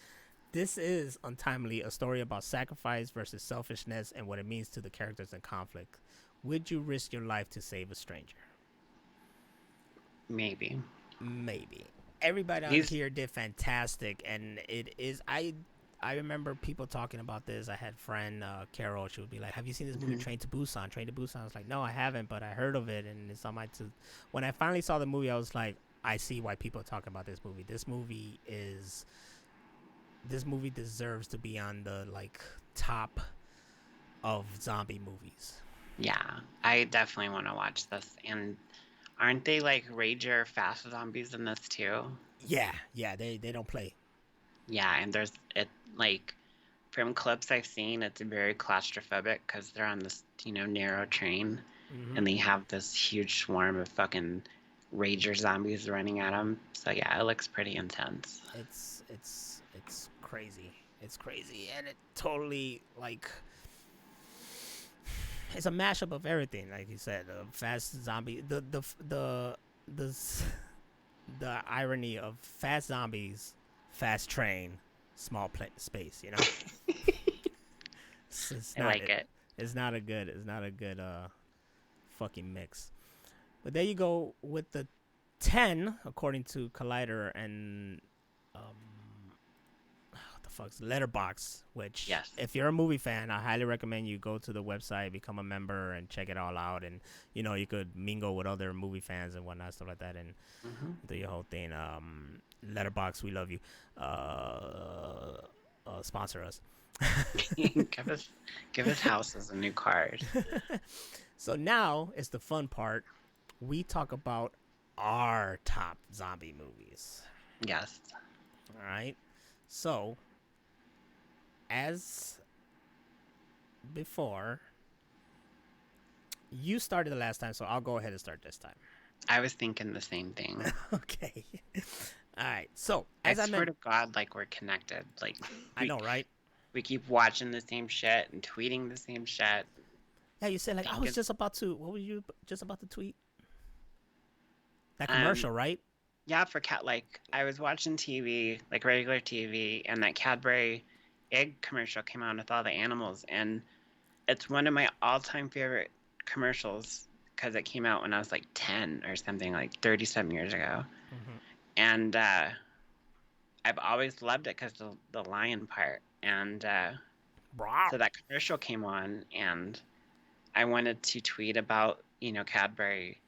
This is Untimely, a story about sacrifice versus selfishness and what it means to the characters in conflict. Would you risk your life to save a stranger? Maybe. Maybe. Everybody on here did fantastic, and it is I remember people talking about this. I had a friend Carol. She would be like, "Have you seen this movie Train to Busan?" Train to Busan. I was like, "No, I haven't, but I heard of it, and it's on my." When I finally saw the movie, I was like, "I see why people are talking about this movie. This movie deserves to be on the top of zombie movies." Yeah, I definitely want to watch this. And aren't they like rager fast zombies in this too? Yeah, they don't play. Yeah, and there's it like from clips I've seen, it's very claustrophobic because they're on this narrow train, and they have this huge swarm of fucking rager zombies running at them. So yeah, it looks pretty intense. It's crazy. It's crazy, and it totally it's a mashup of everything, like you said. Fast zombie, the irony of fast zombies, fast train, small space. I like it. It's not a good. Fucking mix. But there you go with the 10 according to Collider and what the fuck's Letterbox. Which, yes, if you're a movie fan, I highly recommend you go to the website, become a member, and check it all out. And you could mingle with other movie fans and whatnot, stuff like that, and do your whole thing. Letterbox, we love you. Sponsor us. give us house as a new card. So now is the fun part. We talk about our top zombie movies. Yes. All right. So, as before, you started the last time, so I'll go ahead and start this time. I was thinking the same thing. Okay. All right. So, I swear to God, like we're connected. Like I know, right? We keep watching the same shit and tweeting the same shit. Yeah, you said I was just about to. What were you just about to tweet? That commercial, right? Yeah, for I was watching TV, like regular TV, and that Cadbury egg commercial came on with all the animals, and it's one of my all-time favorite commercials because it came out when I was like 10 or something, like 37 years ago. And I've always loved it because the lion part. And so that commercial came on, and I wanted to tweet about, Cadbury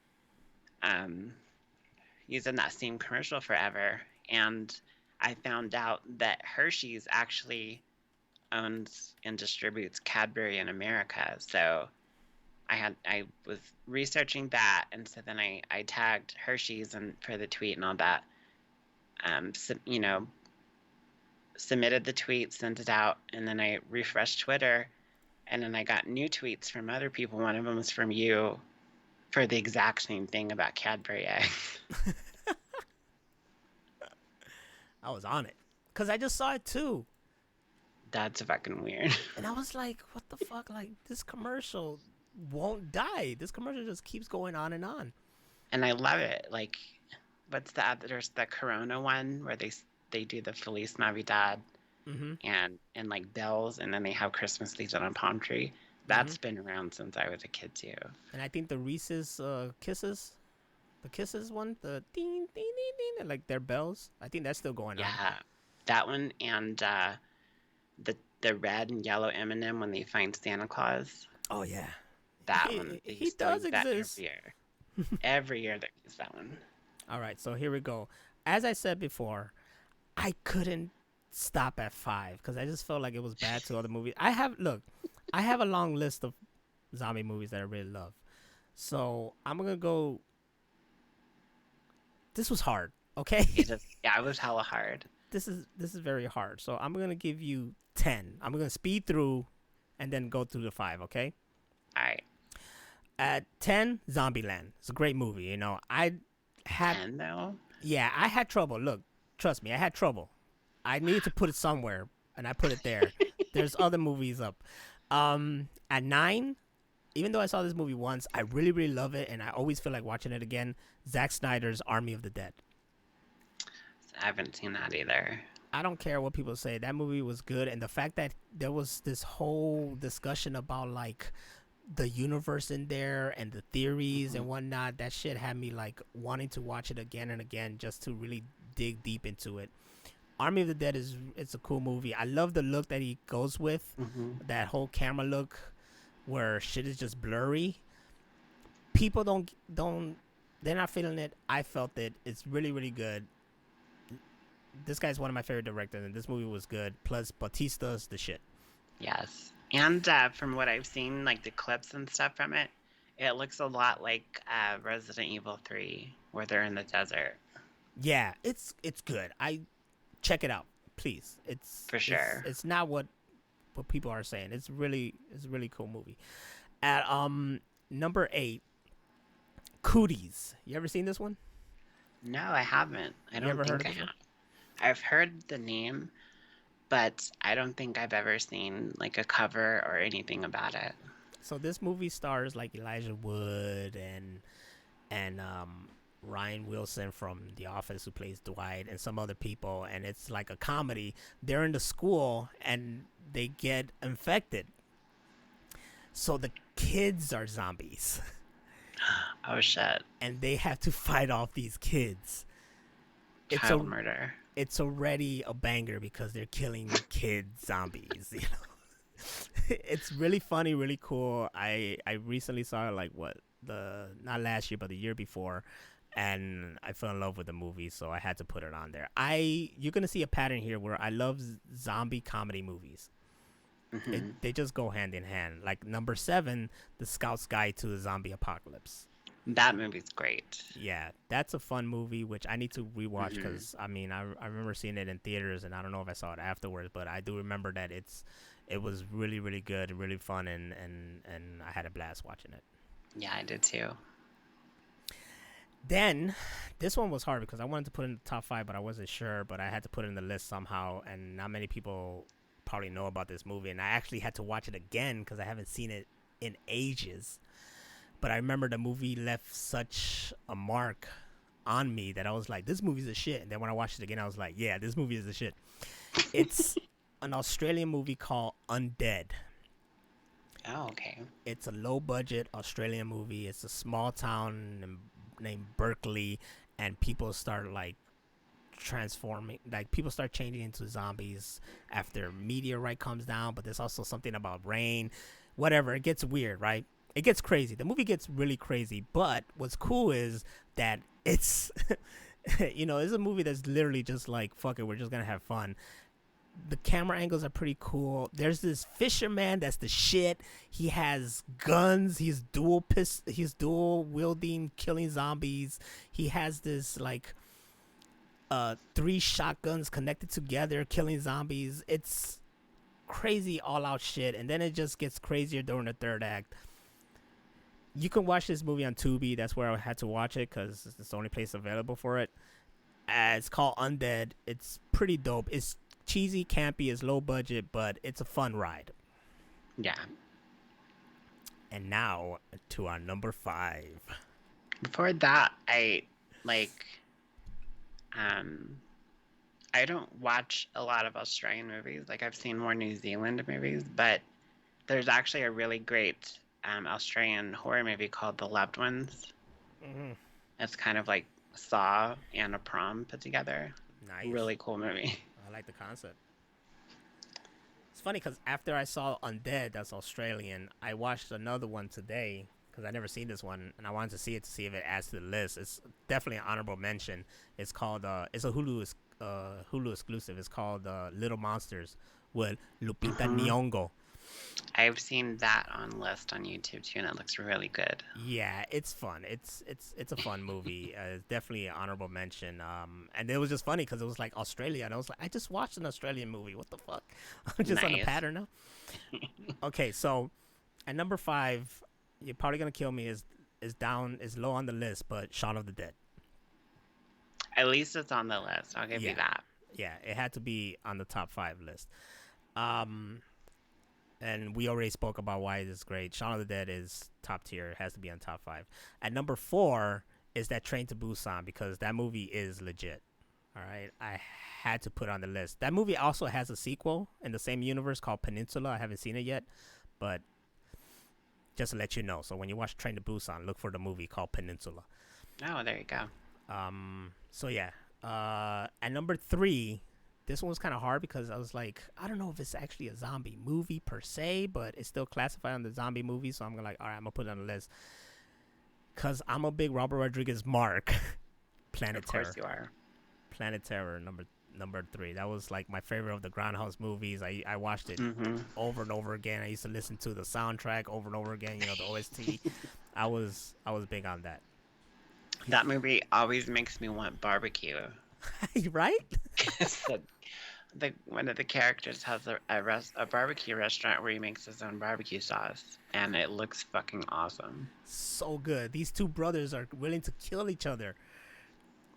using that same commercial forever. And I found out that Hershey's actually owns and distributes Cadbury in America. So I was researching that, and so then I tagged Hershey's and for the tweet and all that. Submitted the tweet, sent it out, and then I refreshed Twitter, and then I got new tweets from other people. One of them was from you for the exact same thing about Cadbury eggs. I was on it because I just saw it too. That's fucking weird. And I was like, what the fuck? Like, this commercial won't die. This commercial just keeps going on and on. And I love it. Like, what's the other? There's the Corona one where they do the Feliz Navidad and like bells, and then they have Christmas leaves on a palm tree. That's been around since I was a kid too. And I think the Reese's Kisses, the Kisses one, the ding ding ding ding, like their bells. I think that's still going on. Yeah, That one and the red and yellow M&M when they find Santa Claus. Oh yeah, That one. They he used to does make that exist. every year. Every year they use that one. All right, so here we go. As I said before, I couldn't stop at 5 because I just felt like it was bad to other movies. I have a long list of zombie movies that I really love. So I'm gonna go. This was hard. Okay, Yeah, it was hella hard. this is very hard. So I'm gonna give you 10. I'm gonna speed through, and then go through the 5. Okay. All right. At 10, Zombieland. It's a great movie. You know, I had 10 though? yeah, I had trouble. Look, trust me, I had trouble. I needed to put it somewhere, and I put it there. There's other movies up. At 9, even though I saw this movie once, I really, really love it, and I always feel like watching it again. Zack Snyder's Army of the Dead. I haven't seen that either. I don't care what people say. That movie was good, and the fact that there was this whole discussion about like the universe in there and the theories and whatnot, that shit had me like wanting to watch it again and again just to really dig deep into it. Army of the Dead it's a cool movie. I love the look that he goes with, that whole camera look where shit is just blurry. People don't they're not feeling it. I felt it. It's really, really good. This guy's one of my favorite directors, and this movie was good. Plus, Bautista's the shit. Yes. And from what I've seen, like the clips and stuff from it, it looks a lot like Resident Evil 3, where they're in the desert. Yeah, it's good. I check it out, please. It's For sure. It's not what people are saying. It's a really cool movie. At number 8, Cooties. You ever seen this one? No, I haven't. I don't ever heard think I of this one? have. I've heard the name, but I don't think I've ever seen like a cover or anything about it. So this movie stars like Elijah Wood and Ryan Wilson from The Office, who plays Dwight, and some other people, and it's like a comedy. They're in the school and they get infected, so the kids are zombies, Oh shit. and they have to fight off these kids. Child murder. It's already a banger because they're killing kid zombies. You know, it's really funny, really cool. I recently saw it like not last year but the year before, and I fell in love with the movie, so I had to put it on there. You're gonna see a pattern here where I love zombie comedy movies. They just go hand in hand. Like number 7, The Scout's Guide to the Zombie Apocalypse. That movie's great. Yeah, that's a fun movie, which I need to rewatch because I remember seeing it in theaters, and I don't know if I saw it afterwards, but I do remember that it was really, really good, really fun, and I had a blast watching it. Yeah, I did too. Then this one was hard because I wanted to put it in the top 5, but I wasn't sure, but I had to put it in the list somehow, and not many people probably know about this movie, and I actually had to watch it again because I haven't seen it in ages. But I remember the movie left such a mark on me that I was like, this movie's a shit. And then when I watched it again, I was like, yeah, this movie is a shit. It's an Australian movie called Undead. Oh, okay. It's a low-budget Australian movie. It's a small town named Berkeley, and people start, like, transforming. Like, people start changing into zombies after meteorite comes down, but there's also something about rain. Whatever. It gets weird, right? It gets crazy. The movie gets really crazy. But what's cool is that it's, it's a movie that's literally just like, fuck it, we're just going to have fun. The camera angles are pretty cool. There's this fisherman that's the shit. He has guns. He's dual wielding, killing zombies. He has this like 3 shotguns connected together, killing zombies. It's crazy all out shit. And then it just gets crazier during the third act. You can watch this movie on Tubi. That's where I had to watch it because it's the only place available for it. It's called Undead. It's pretty dope. It's cheesy, campy, it's low budget, but it's a fun ride. Yeah. And now to our number 5. Before that, I don't watch a lot of Australian movies. Like, I've seen more New Zealand movies, but there's actually a really great Australian horror movie called The Loved Ones. It's kind of like Saw and A Prom put together. Nice. Really cool movie. I like the concept. It's funny because after I saw Undead, that's Australian, I watched another one today because I never seen this one and I wanted to see it to see if it adds to the list. It's definitely an honorable mention. It's called it's a Hulu exclusive. It's called Little Monsters with Lupita Mm-hmm. Nyong'o. I've seen that on list on YouTube too, and it looks really good. Yeah, it's fun. It's a fun movie. It's definitely an honorable mention. And it was just funny because it was like Australia, and I was like, I just watched an Australian movie. What the fuck? I'm just on the Nice. pattern now. Okay, so at number 5, you're probably gonna kill me. Is low on the list, but Shaun of the Dead. At least it's on the list. I'll give you Yeah, that. yeah, it had to be on the top 5 list. Um, and we already spoke about why it is great. Shaun of the Dead is top tier. It has to be on top 5. At number 4 is that Train to Busan because that movie is legit. All right, I had to put it on the list. That movie also has a sequel in the same universe called Peninsula. I haven't seen it yet, but just to let you know. So when you watch Train to Busan, look for the movie called Peninsula. Oh, there you go. So yeah. At number 3, this one was kind of hard because I was like, I don't know if it's actually a zombie movie per se, but it's still classified under zombie movie. So I'm gonna like, all right, I'm gonna put it on the list because I'm a big Robert Rodriguez mark. Planet Of course Terror. you are. Planet Terror number 3. That was like my favorite of the Grindhouse movies. I watched it Mm-hmm. over and over again. I used to listen to the soundtrack over and over again. You know, the OST. I was big on that. That movie always makes me want barbecue. Right? So one of the characters has a barbecue restaurant where he makes his own barbecue sauce, and it looks fucking awesome. So good. These two brothers are willing to kill each other.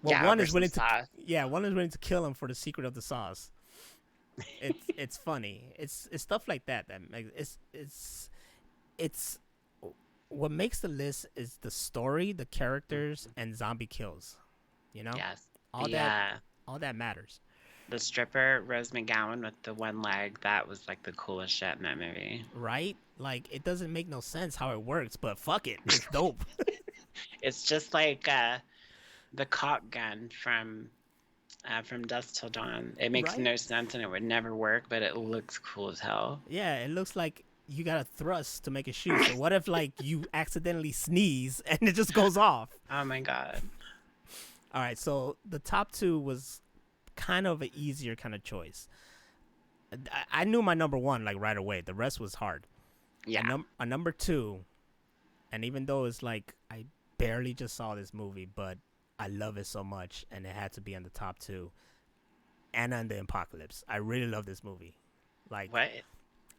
Well, Yeah, one over is some willing to, sauce. yeah, one is willing to kill him for the secret of the sauce. It's funny. It's stuff like that makes it's what makes the list is the story, the characters, and zombie kills. You know, Yes. all The that all that matters, the stripper Rose McGowan with the one leg, that was like the coolest shit in that movie. right? Like it doesn't make no sense how it works, but fuck it, it's dope. It's just like the cock gun from Dusk Till Dawn. It makes Right? no sense and it would never work, but it looks cool as hell. Yeah, it looks like you got to thrust to make it shoot. So what if like you accidentally sneeze and it just goes off? Oh my god. All right, so the top 2 was kind of an easier kind of choice. I knew my number 1 like right away. The rest was hard. Yeah. A number 2, and even though it's like I barely just saw this movie, but I love it so much, and it had to be on the top 2. Anna and the Apocalypse. I really love this movie. Like What?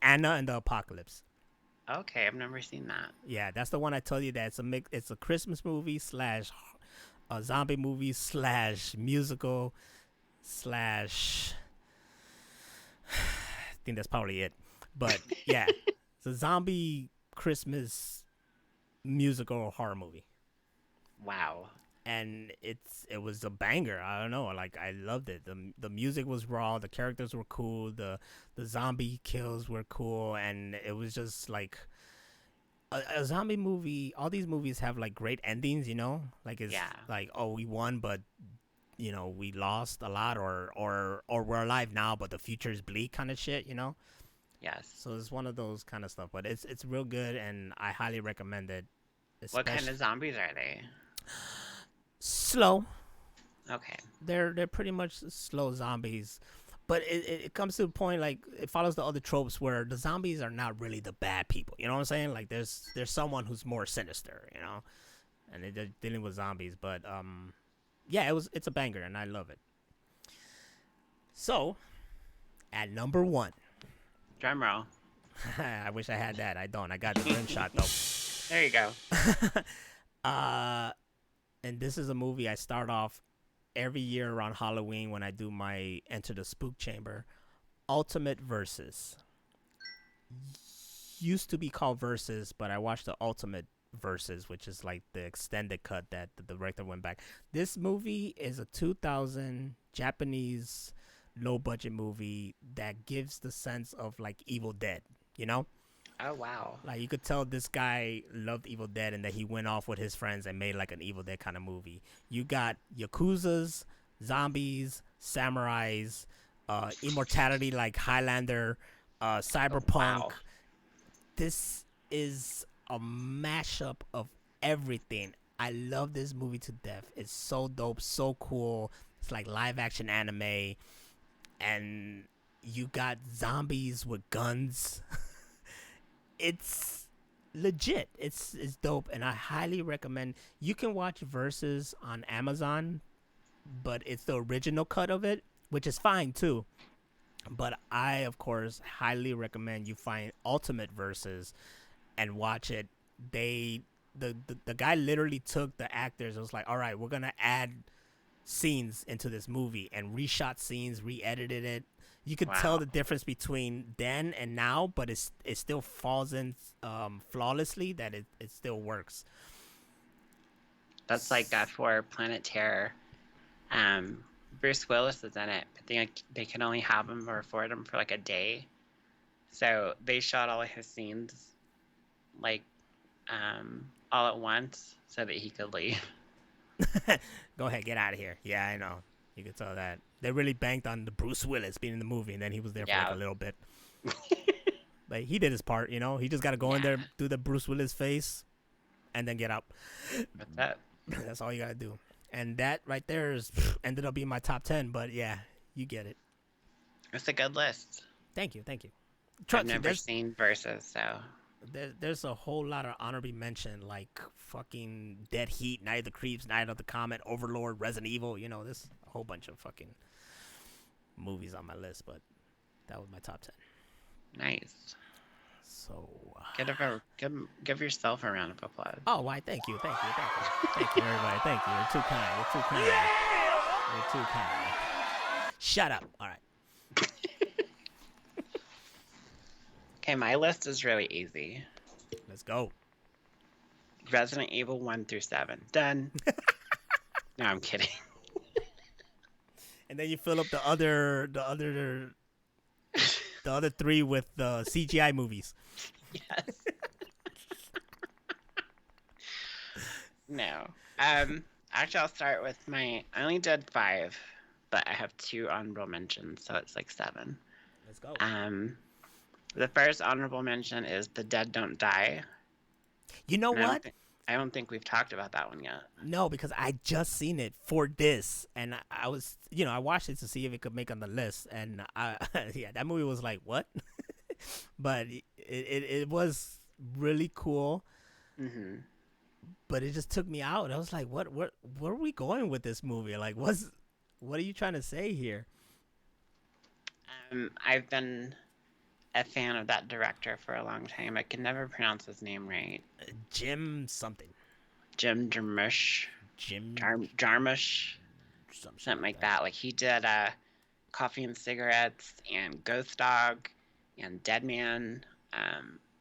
Anna and the Apocalypse. Okay, I've never seen that. Yeah, that's the one I told you that it's a Christmas movie slash a zombie movie slash musical slash. I think that's probably it. But yeah, it's a zombie Christmas musical horror movie, Wow. and it was a banger. I don't know, like I loved it. The music was raw, the characters were cool, the zombie kills were cool, and it was just like a zombie movie. All these movies have like great endings, you know, like it's Yeah. like, oh, we won, but you know we lost a lot, or we're alive now but the future is bleak kind of shit, you know. Yes. So it's one of those kind of stuff, but it's real good and I highly recommend it. What kind Especially of zombies are they? slow. Okay. They're pretty much slow zombies, but it comes to a point like it follows the other tropes where the zombies are not really the bad people, you know what I'm saying? Like there's someone who's more sinister, you know, and they're dealing with zombies. But yeah, it's a banger and I love it. So at number 1, Drum roll. I wish I had that. I don't. I got the rim shot though. There you go. uh, and this is a movie I start off every year around Halloween when I do my Enter the Spook Chamber. Ultimate Versus. Used to be called Versus, but I watched the Ultimate Versus, which is like the extended cut that the director went back. This movie is a 2000 Japanese low budget movie that gives the sense of like Evil Dead, you know? Oh wow. Like you could tell this guy loved Evil Dead and that he went off with his friends and made like an Evil Dead kind of movie. You got yakuzas, zombies, samurais, immortality like Highlander, cyberpunk. Wow. This is a mashup of everything. I love this movie to death. It's so dope, so cool. It's like live action anime, and you got zombies with guns. It's legit. It's dope, and I highly recommend. You can watch Versus on Amazon, but it's the original cut of it, which is fine too. But I, of course, highly recommend you find Ultimate Versus and watch it. The guy literally took the actors and was like, all right, we're gonna add scenes into this movie and reshot scenes, re-edited it. You could tell Wow. the difference between then and now, but it still falls in flawlessly. That it still works. That's like that for Planet Terror. Um, Bruce Willis is in it, but they can only have him or afford him for like a day. So they shot all of his scenes like all at once so that he could leave. Go ahead, get out of here. Yeah, I know. You could tell that they really banked on the Bruce Willis being in the movie, and then he was there for like Yeah. a little bit. Like he did his part, you know. He just got to go in Yeah. there, do the Bruce Willis face, and then get out. That's it. That's all you gotta do. And that right there is ended up being my top 10. But yeah, you get it. It's a good list. Thank you, thank you. I've Trust me, never seen Versus, so there's a whole lot of honorable mention like fucking Dead Heat, Night of the Creeps, Night of the Comet, Overlord, Resident Evil. You know, there's a whole bunch of fucking movies on my list, but that was my top 10. nice. So, Give yourself a round of applause. oh, why? Thank you, thank you, thank you, thank you, everybody. Thank you. You're too kind. You're too kind. You're too kind. Shut up. All right. Okay, my list is really easy. Let's go. Resident Evil 1 through 7. Done. No, I'm kidding. And then you fill up the other three with the CGI movies. Yes. No. Actually, I'll start with I only did 5, but I have 2 honorable mentions, so it's like 7. Let's go. The first honorable mention is The Dead Don't Die. You know And what? I don't think we've talked about that one yet. No, because I just seen it for this, and I was, I watched it to see if it could make on the list, and yeah, that movie was like what, but it was really cool, Mm-hmm. but it just took me out. I was like, what where are we going with this movie? Like, what are you trying to say here? I've been a fan of that director for a long time. I can never pronounce his name right. Jim something. Jim Jarmusch. Jim Jarmusch. Something like that. Like he did Coffee and Cigarettes and Ghost Dog and Dead Man.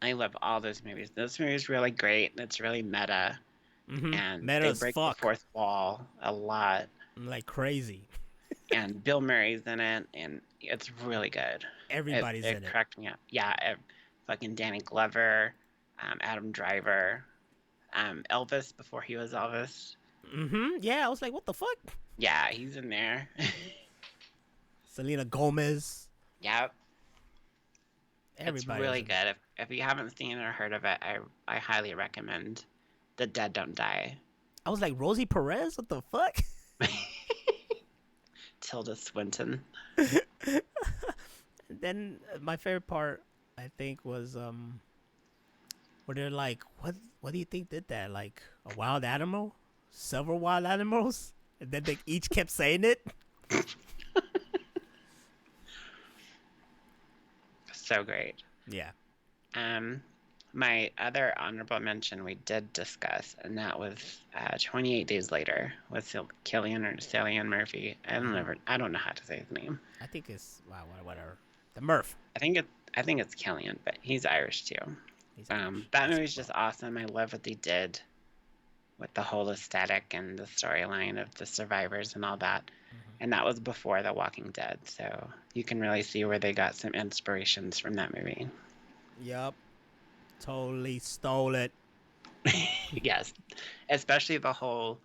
I love all those movies. This movie is really great. It's really meta. Mm-hmm. And Meta they as break fuck. the fourth wall a lot. Like crazy. And Bill Murray's in it, and it's really good. Everybody's in it it. cracked me up. Yeah, fucking Danny Glover, Adam Driver, Elvis before he was Elvis. Mm-hmm. Yeah, I was like, what the fuck? Yeah, he's in there. Selena Gomez. Yep. Everybody's It's really good. If you haven't seen or heard of it, I highly recommend The Dead Don't Die. I was like, Rosie Perez? What the fuck? Tilda Swinton. Then my favorite part, I think, was where they're like, what do you think did that? Like a wild animal? Several wild animals? And then they each kept saying it? So great. Yeah. My other honorable mention we did discuss, and that was 28 Days Later with Cillian Murphy. I don't know how to say his name. I think it's, wow, whatever. The Murph. I think it's Cillian, but he's Irish too. He's That movie's just awesome. I love what they did with the whole aesthetic and the storyline of the survivors and all that. Mm-hmm. And that was before The Walking Dead, so you can really see where they got some inspirations from that movie. Yup. Totally stole it. Yes, especially the whole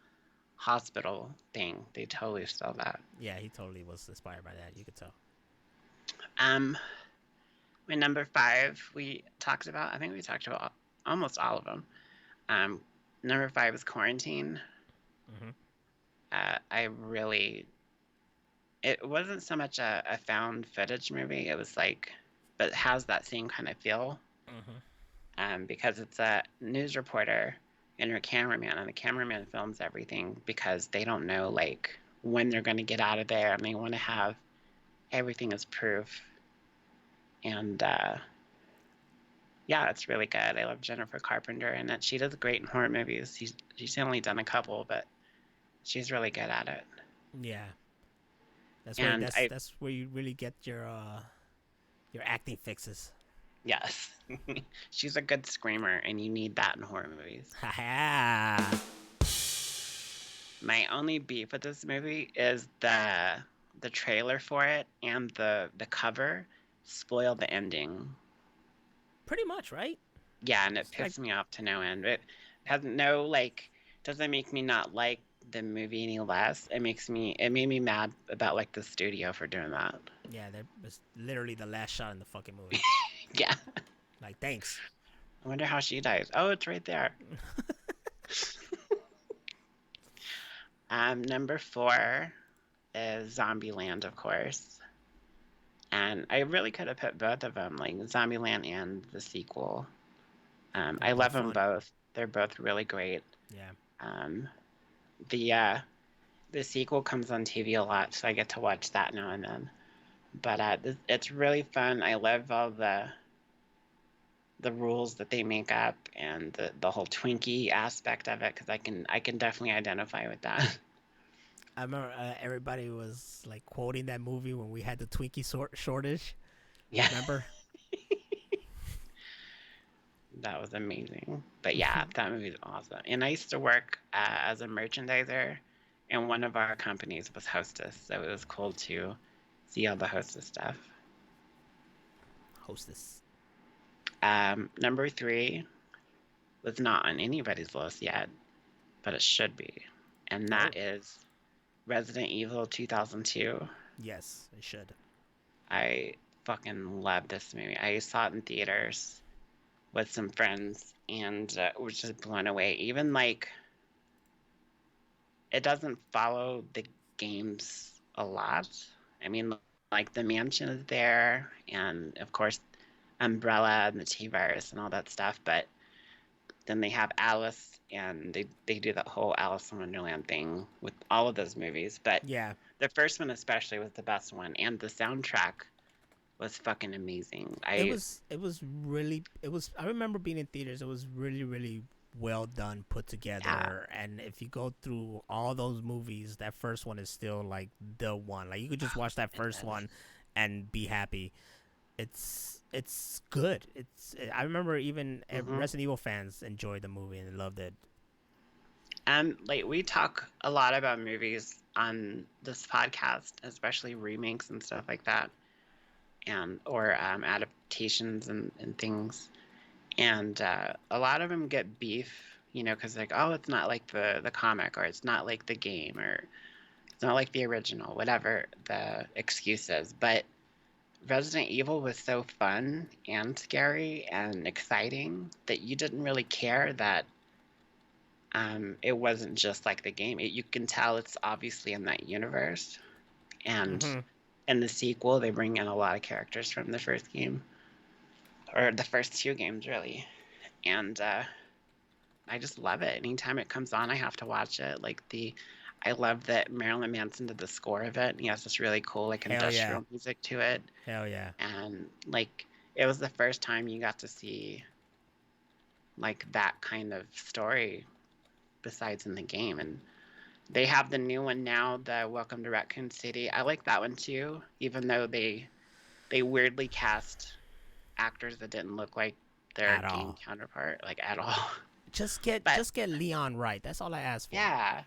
hospital thing. They totally stole that. Yeah, he totally was inspired by that. You could tell. Um, my number 5 we talked about. I think we talked about almost all of them. Um, Number 5 is Quarantine. Mm-hmm. I really. It wasn't so much a found footage movie. It was like, but it has that same kind of feel. Mm-hmm. Because it's a news reporter and her cameraman, and the cameraman films everything because they don't know like when they're going to get out of there, and they want to have everything as proof. And yeah, it's really good. I love Jennifer Carpenter, and that she does great in horror movies. She's only done a couple, but she's really good at it. Yeah, that's where And I that's where you really get your acting fixes. yes, she's a good screamer, and you need that in horror movies. Ha ha. My only beef with this movie is the trailer for it and the cover spoil the ending. Pretty much, right? Yeah, and it It's like, pissed me off to no end. It has no like doesn't make me not like the movie any less. It made me mad about like the studio for doing that. yeah, that was literally the last shot in the fucking movie. Yeah. Like, thanks. I wonder how she dies. Oh, it's right there. Number 4 is Zombieland, of course. And I really could have put both of them, like Zombieland and the sequel. I love them both. They're both really great. Yeah. Um, the sequel comes on TV a lot, so I get to watch that now and then. But it's really fun. I love all the rules that they make up and the whole Twinkie aspect of it because I can definitely identify with that. I remember everybody was like quoting that movie when we had the Twinkie shortage. Yeah. Remember? That was amazing. But yeah, that movie is awesome. And I used to work as a merchandiser, and one of our companies was Hostess, so it was cool to see all the Hostess stuff. Hostess. Number 3 was not on anybody's list yet, but it should be, and that is Resident Evil 2002. Yes, it should. I fucking love this movie. I saw it in theaters with some friends and was just blown away. Even like it doesn't follow the games a lot. I mean, like the mansion is there, and of course, Umbrella and the T-Virus and all that stuff. But then they have Alice, and they do that whole Alice in Wonderland thing with all of those movies. But yeah, the first one especially was the best one, and the soundtrack was fucking amazing. it was really I remember being in theaters. It was really well done, put together. Yeah. And if you go through all those movies, that first one is still like the one. Like you could just watch that first one and be happy. It's good. I remember even Resident Evil fans enjoyed the movie and loved it. Like we talk a lot about movies on this podcast, especially remakes and stuff like that, and or adaptations and things. And a lot of them get beef, you know, because like, oh, it's not like the comic, or it's not like the game, or it's not like the original, whatever the excuse is. But Resident Evil was so fun and scary and exciting that you didn't really care that it wasn't just like the game. You can tell it's obviously in that universe. And in the sequel, they bring in a lot of characters from the first game. Or the first 2 games, really. And I just love it. Anytime it comes on, I have to watch it. I love that Marilyn Manson did the score of it. He has this really cool, like, industrial music to it. Hell yeah. And, like, it was the first time you got to see, like, that kind of story besides in the game. And they have the new one now, the Welcome to Raccoon City. I like that one, too, even though they weirdly cast actors that didn't look like their game counterpart, like, at all. Just get Leon right. That's all I asked for. Yeah.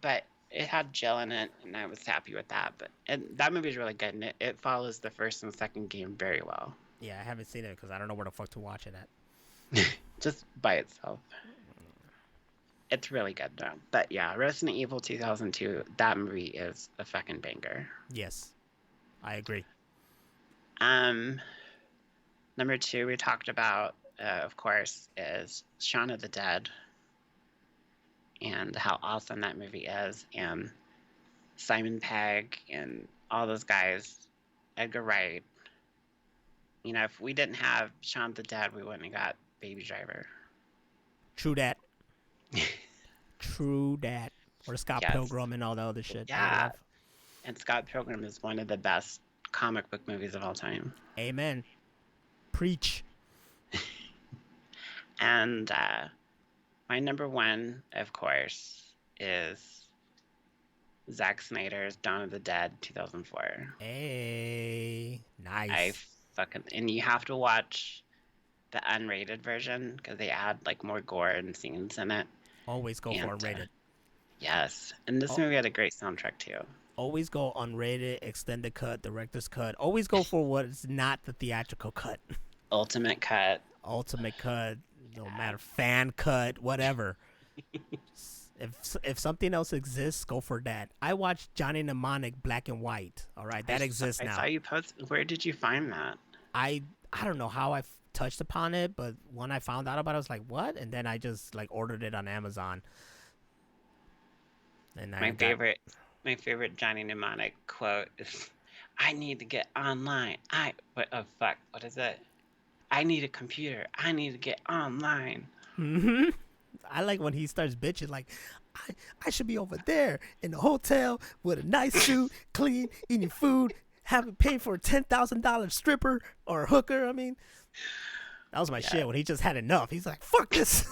But it had Jill in it, and I was happy with that. And that movie is really good, and it follows the first and second game very well. Yeah, I haven't seen it because I don't know where the fuck to watch it at. Just by itself. It's really good, though. But yeah, Resident Evil 2002, that movie is a fucking banger. Yes, I agree. Um, Number two we talked about, of course, is Shaun of the Dead and how awesome that movie is, and Simon Pegg and all those guys, Edgar Wright. You know, if we didn't have Shaun of the Dead, we wouldn't have got Baby Driver. True that. True that. Or Scott Yes. Pilgrim and all the other shit. I Yeah. love. And Scott Pilgrim is one of the best comic book movies of all time. Amen. Preach. And my number one, of course, is Zack Snyder's Dawn of the Dead 2004. Hey, nice. And you have to watch the unrated version because they add like more gore and scenes in it. Always go for unrated. Yes, and this movie had a great soundtrack too. Always go unrated, extended cut, director's cut. Always go for what's not the theatrical cut. Ultimate cut. Ultimate cut, no matter, fan cut, whatever. If something else exists, go for that. I watched Johnny Mnemonic black and white. All right, that exists now. I saw you post. Where did you find that? I don't know how I touched upon it, but when I found out about it, I was like, what? And then I just like ordered it on Amazon. And my favorite Johnny Mnemonic quote is, "I need to get online. What is it? I need a computer. I need to get online." Mm-hmm. I like when he starts bitching like, I should be over there in the hotel with a nice suit, clean, eating food, having paid for a $10,000 stripper or a hooker. I mean, that was my shit when he just had enough. He's like, fuck this.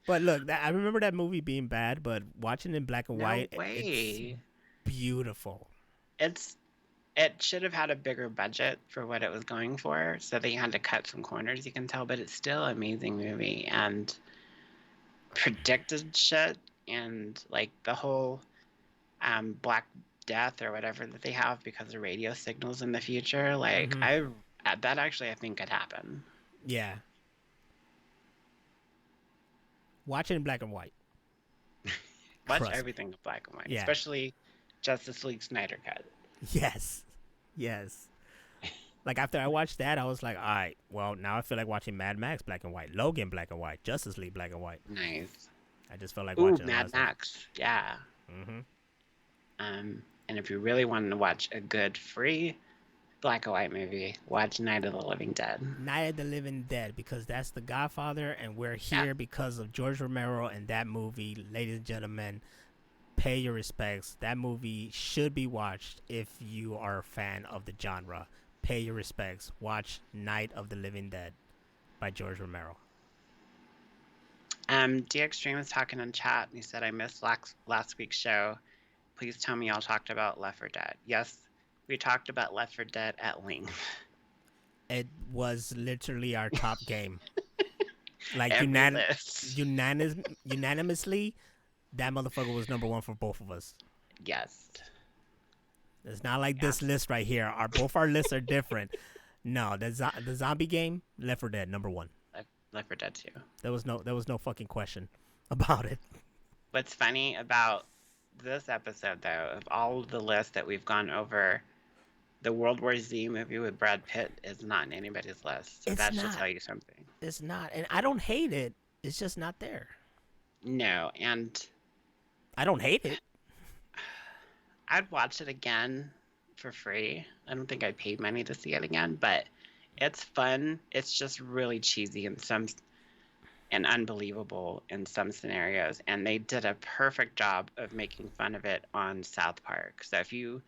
But look, I remember that movie being bad, but watching it in black and white, it's beautiful. It should have had a bigger budget for what it was going for, so they had to cut some corners, you can tell, but it's still an amazing movie and predicted shit, and like the whole Black Death or whatever that they have because of radio signals in the future. Like that actually I think could happen. Yeah. Watch it in black and white. Watch everything in black and white, especially Justice League Snyder cut. Yes. Like after I watched that, I was like, all right, well, now I feel like watching Mad Max black and white, Logan black and white, Justice League black and white. Nice. I just felt like watching Mad Max. Yeah. And if you really wanted to watch a good free black and white movie, watch Night of the Living Dead. Night of the Living Dead, because that's The Godfather, and we're here because of George Romero and that movie. Ladies and gentlemen, pay your respects. That movie should be watched if you are a fan of the genre. Pay your respects. Watch Night of the Living Dead by George Romero. DXtreme was talking in chat, and he said, I missed last week's show. Please tell me y'all talked about Left 4 Dead. Yes, we talked about Left 4 Dead at length. It was literally our top game. Like unanimously, that motherfucker was number one for both of us. Yes. It's not like this list right here. Both our lists are different. No, the zombie game, Left 4 Dead, number one. Left 4 Dead 2. There was no fucking question about it. What's funny about this episode, though, of all of the lists that we've gone over, the World War Z movie with Brad Pitt is not in anybody's list. So that should tell you something. It's not. And I don't hate it. It's just not there. No, and I don't hate it. I'd watch it again for free. I don't think I paid money to see it again, but it's fun. It's just really cheesy and unbelievable in some scenarios, and they did a perfect job of making fun of it on South Park. So if you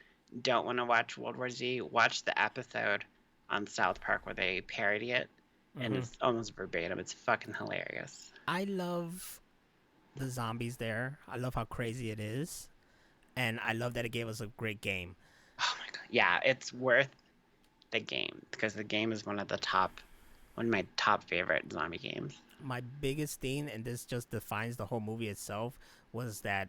don't want to watch World War Z, watch the episode on South Park where they parody it, and it's almost verbatim. It's fucking hilarious. I love the zombies there. I love how crazy it is, and I love that it gave us a great game. Oh my god, yeah, it's worth the game because the game is one of my top favorite zombie games. My biggest thing, and this just defines the whole movie itself, was that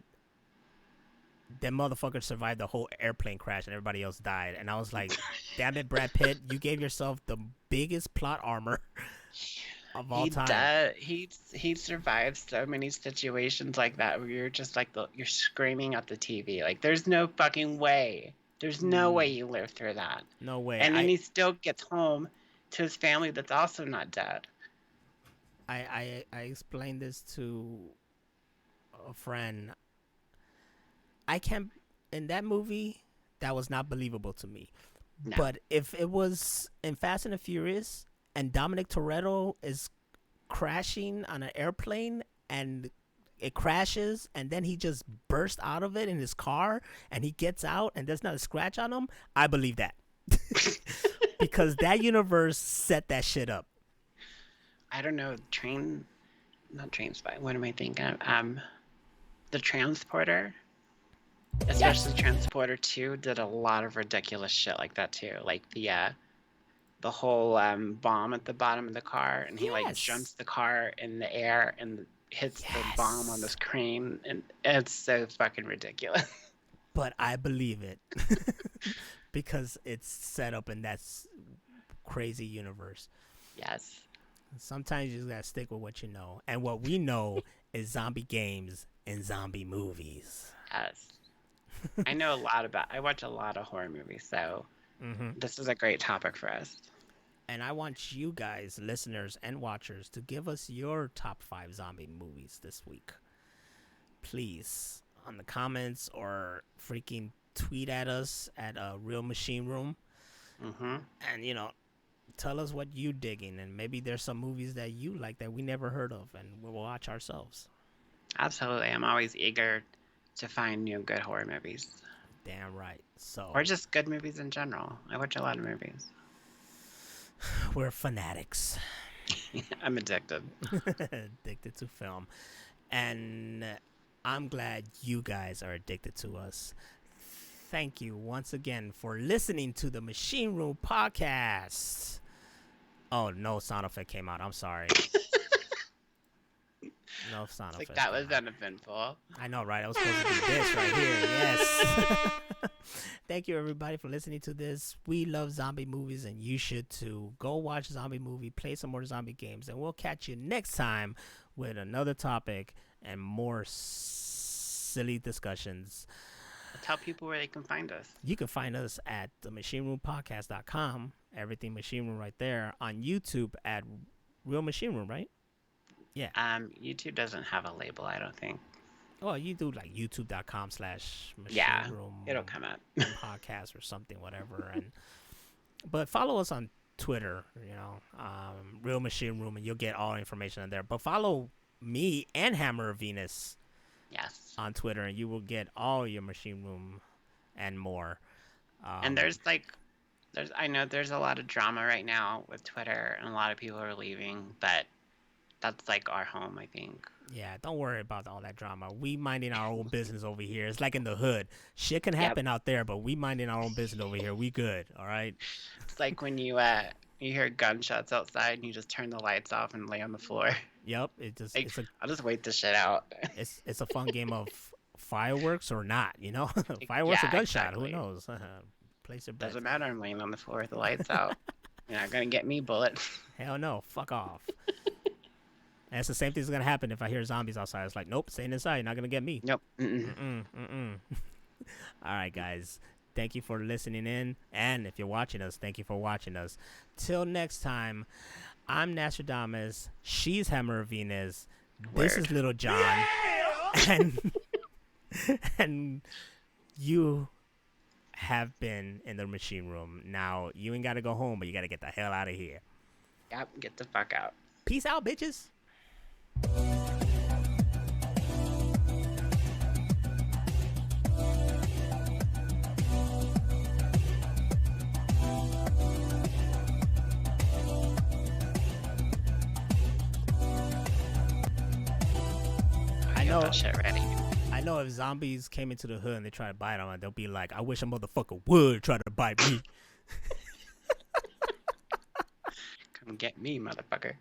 them motherfuckers survived the whole airplane crash and everybody else died. And I was like, damn it, Brad Pitt, you gave yourself the biggest plot armor of all time. He survived so many situations like that where you're just like, you're screaming at the TV. Like, there's no fucking way There's no way you live through that. No way. And then he still gets home to his family that's also not dead. I explained this to a friend. I can't. In that movie, that was not believable to me. No. But if it was in Fast and the Furious and Dominic Toretto is crashing on an airplane and it crashes and then he just bursts out of it in his car and he gets out and there's not a scratch on him, I believe that. Because that universe set that shit up. I don't know, not train spy. What am I thinking? The Transporter, especially Transporter 2, did a lot of ridiculous shit like that too. Like the whole bomb at the bottom of the car, and he like jumps the car in the air and hits the bomb on this crane, and it's so fucking ridiculous. But I believe it because it's set up in that crazy universe. Yes. Sometimes you just gotta stick with what you know, and what we know is zombie games and zombie movies. Yes. I know a lot about. I watch a lot of horror movies, so this is a great topic for us. And I want you guys, listeners and watchers, to give us your top 5 zombie movies this week. Please, on the comments or freaking tweet at us at Real Machine Room. And, you know, tell us what you digging, and maybe there's some movies that you like that we never heard of, and we'll watch ourselves. Absolutely. I'm always eager to find new good horror movies. Damn right. So, or just good movies in general. I watch a lot of movies. We're fanatics. I'm addicted. Addicted to film. And I'm glad you guys are addicted to us. Thank you once again for listening to the Machine Room Podcast. Oh, no sound effect came out. I'm sorry. No sound effect. Like that was uneventful. I know, right? I was supposed to do this right here. Yes. Thank you, everybody, for listening to this. We love zombie movies, and you should too. Go watch a zombie movie, play some more zombie games, and we'll catch you next time with another topic and more silly discussions. Tell people where they can find us. You can find us at themachineroompodcast.com. Everything Machine Room right there. On YouTube at Real Machine Room, right? Yeah. YouTube doesn't have a label, I don't think. Well, you do like youtube.com/Machine Room. It'll come up. Podcast or something, whatever. But follow us on Twitter, you know, Real Machine Room, and you'll get all information on there. But follow me and Hammer of Venus. Yes. On Twitter, and you will get all your Machine Room and more. And I know there's a lot of drama right now with Twitter, and a lot of people are leaving, but that's like our home, I think. Yeah, don't worry about all that drama. We minding our own business over here. It's like in the hood. Shit can happen out there, but we minding our own business over here. We good, all right? It's like when you hear gunshots outside and you just turn the lights off and lay on the floor. Yep, I'll just wait this shit out. It's a fun game of fireworks or not, you know? Fireworks or gunshot, exactly. Who knows? Place your bet. Doesn't matter. I'm laying on the floor with the lights out. You're not gonna get me, bullet. Hell no, fuck off. And it's the same thing that's gonna happen if I hear zombies outside. It's like, nope, staying inside. You're not gonna get me. Nope. All right, guys. Thank you for listening in, and if you're watching us, thank you for watching us. Till next time, I'm Nostradamus. She's Hammer of Venus. This is Little John, and you have been in the Machine Room. Now you ain't gotta go home, but you gotta get the hell out of here. Yep, get the fuck out. Peace out, bitches. I know that shit ready. I know if zombies came into the hood and they try to bite them, they'll be like, I wish a motherfucker would try to bite me. Come get me, motherfucker.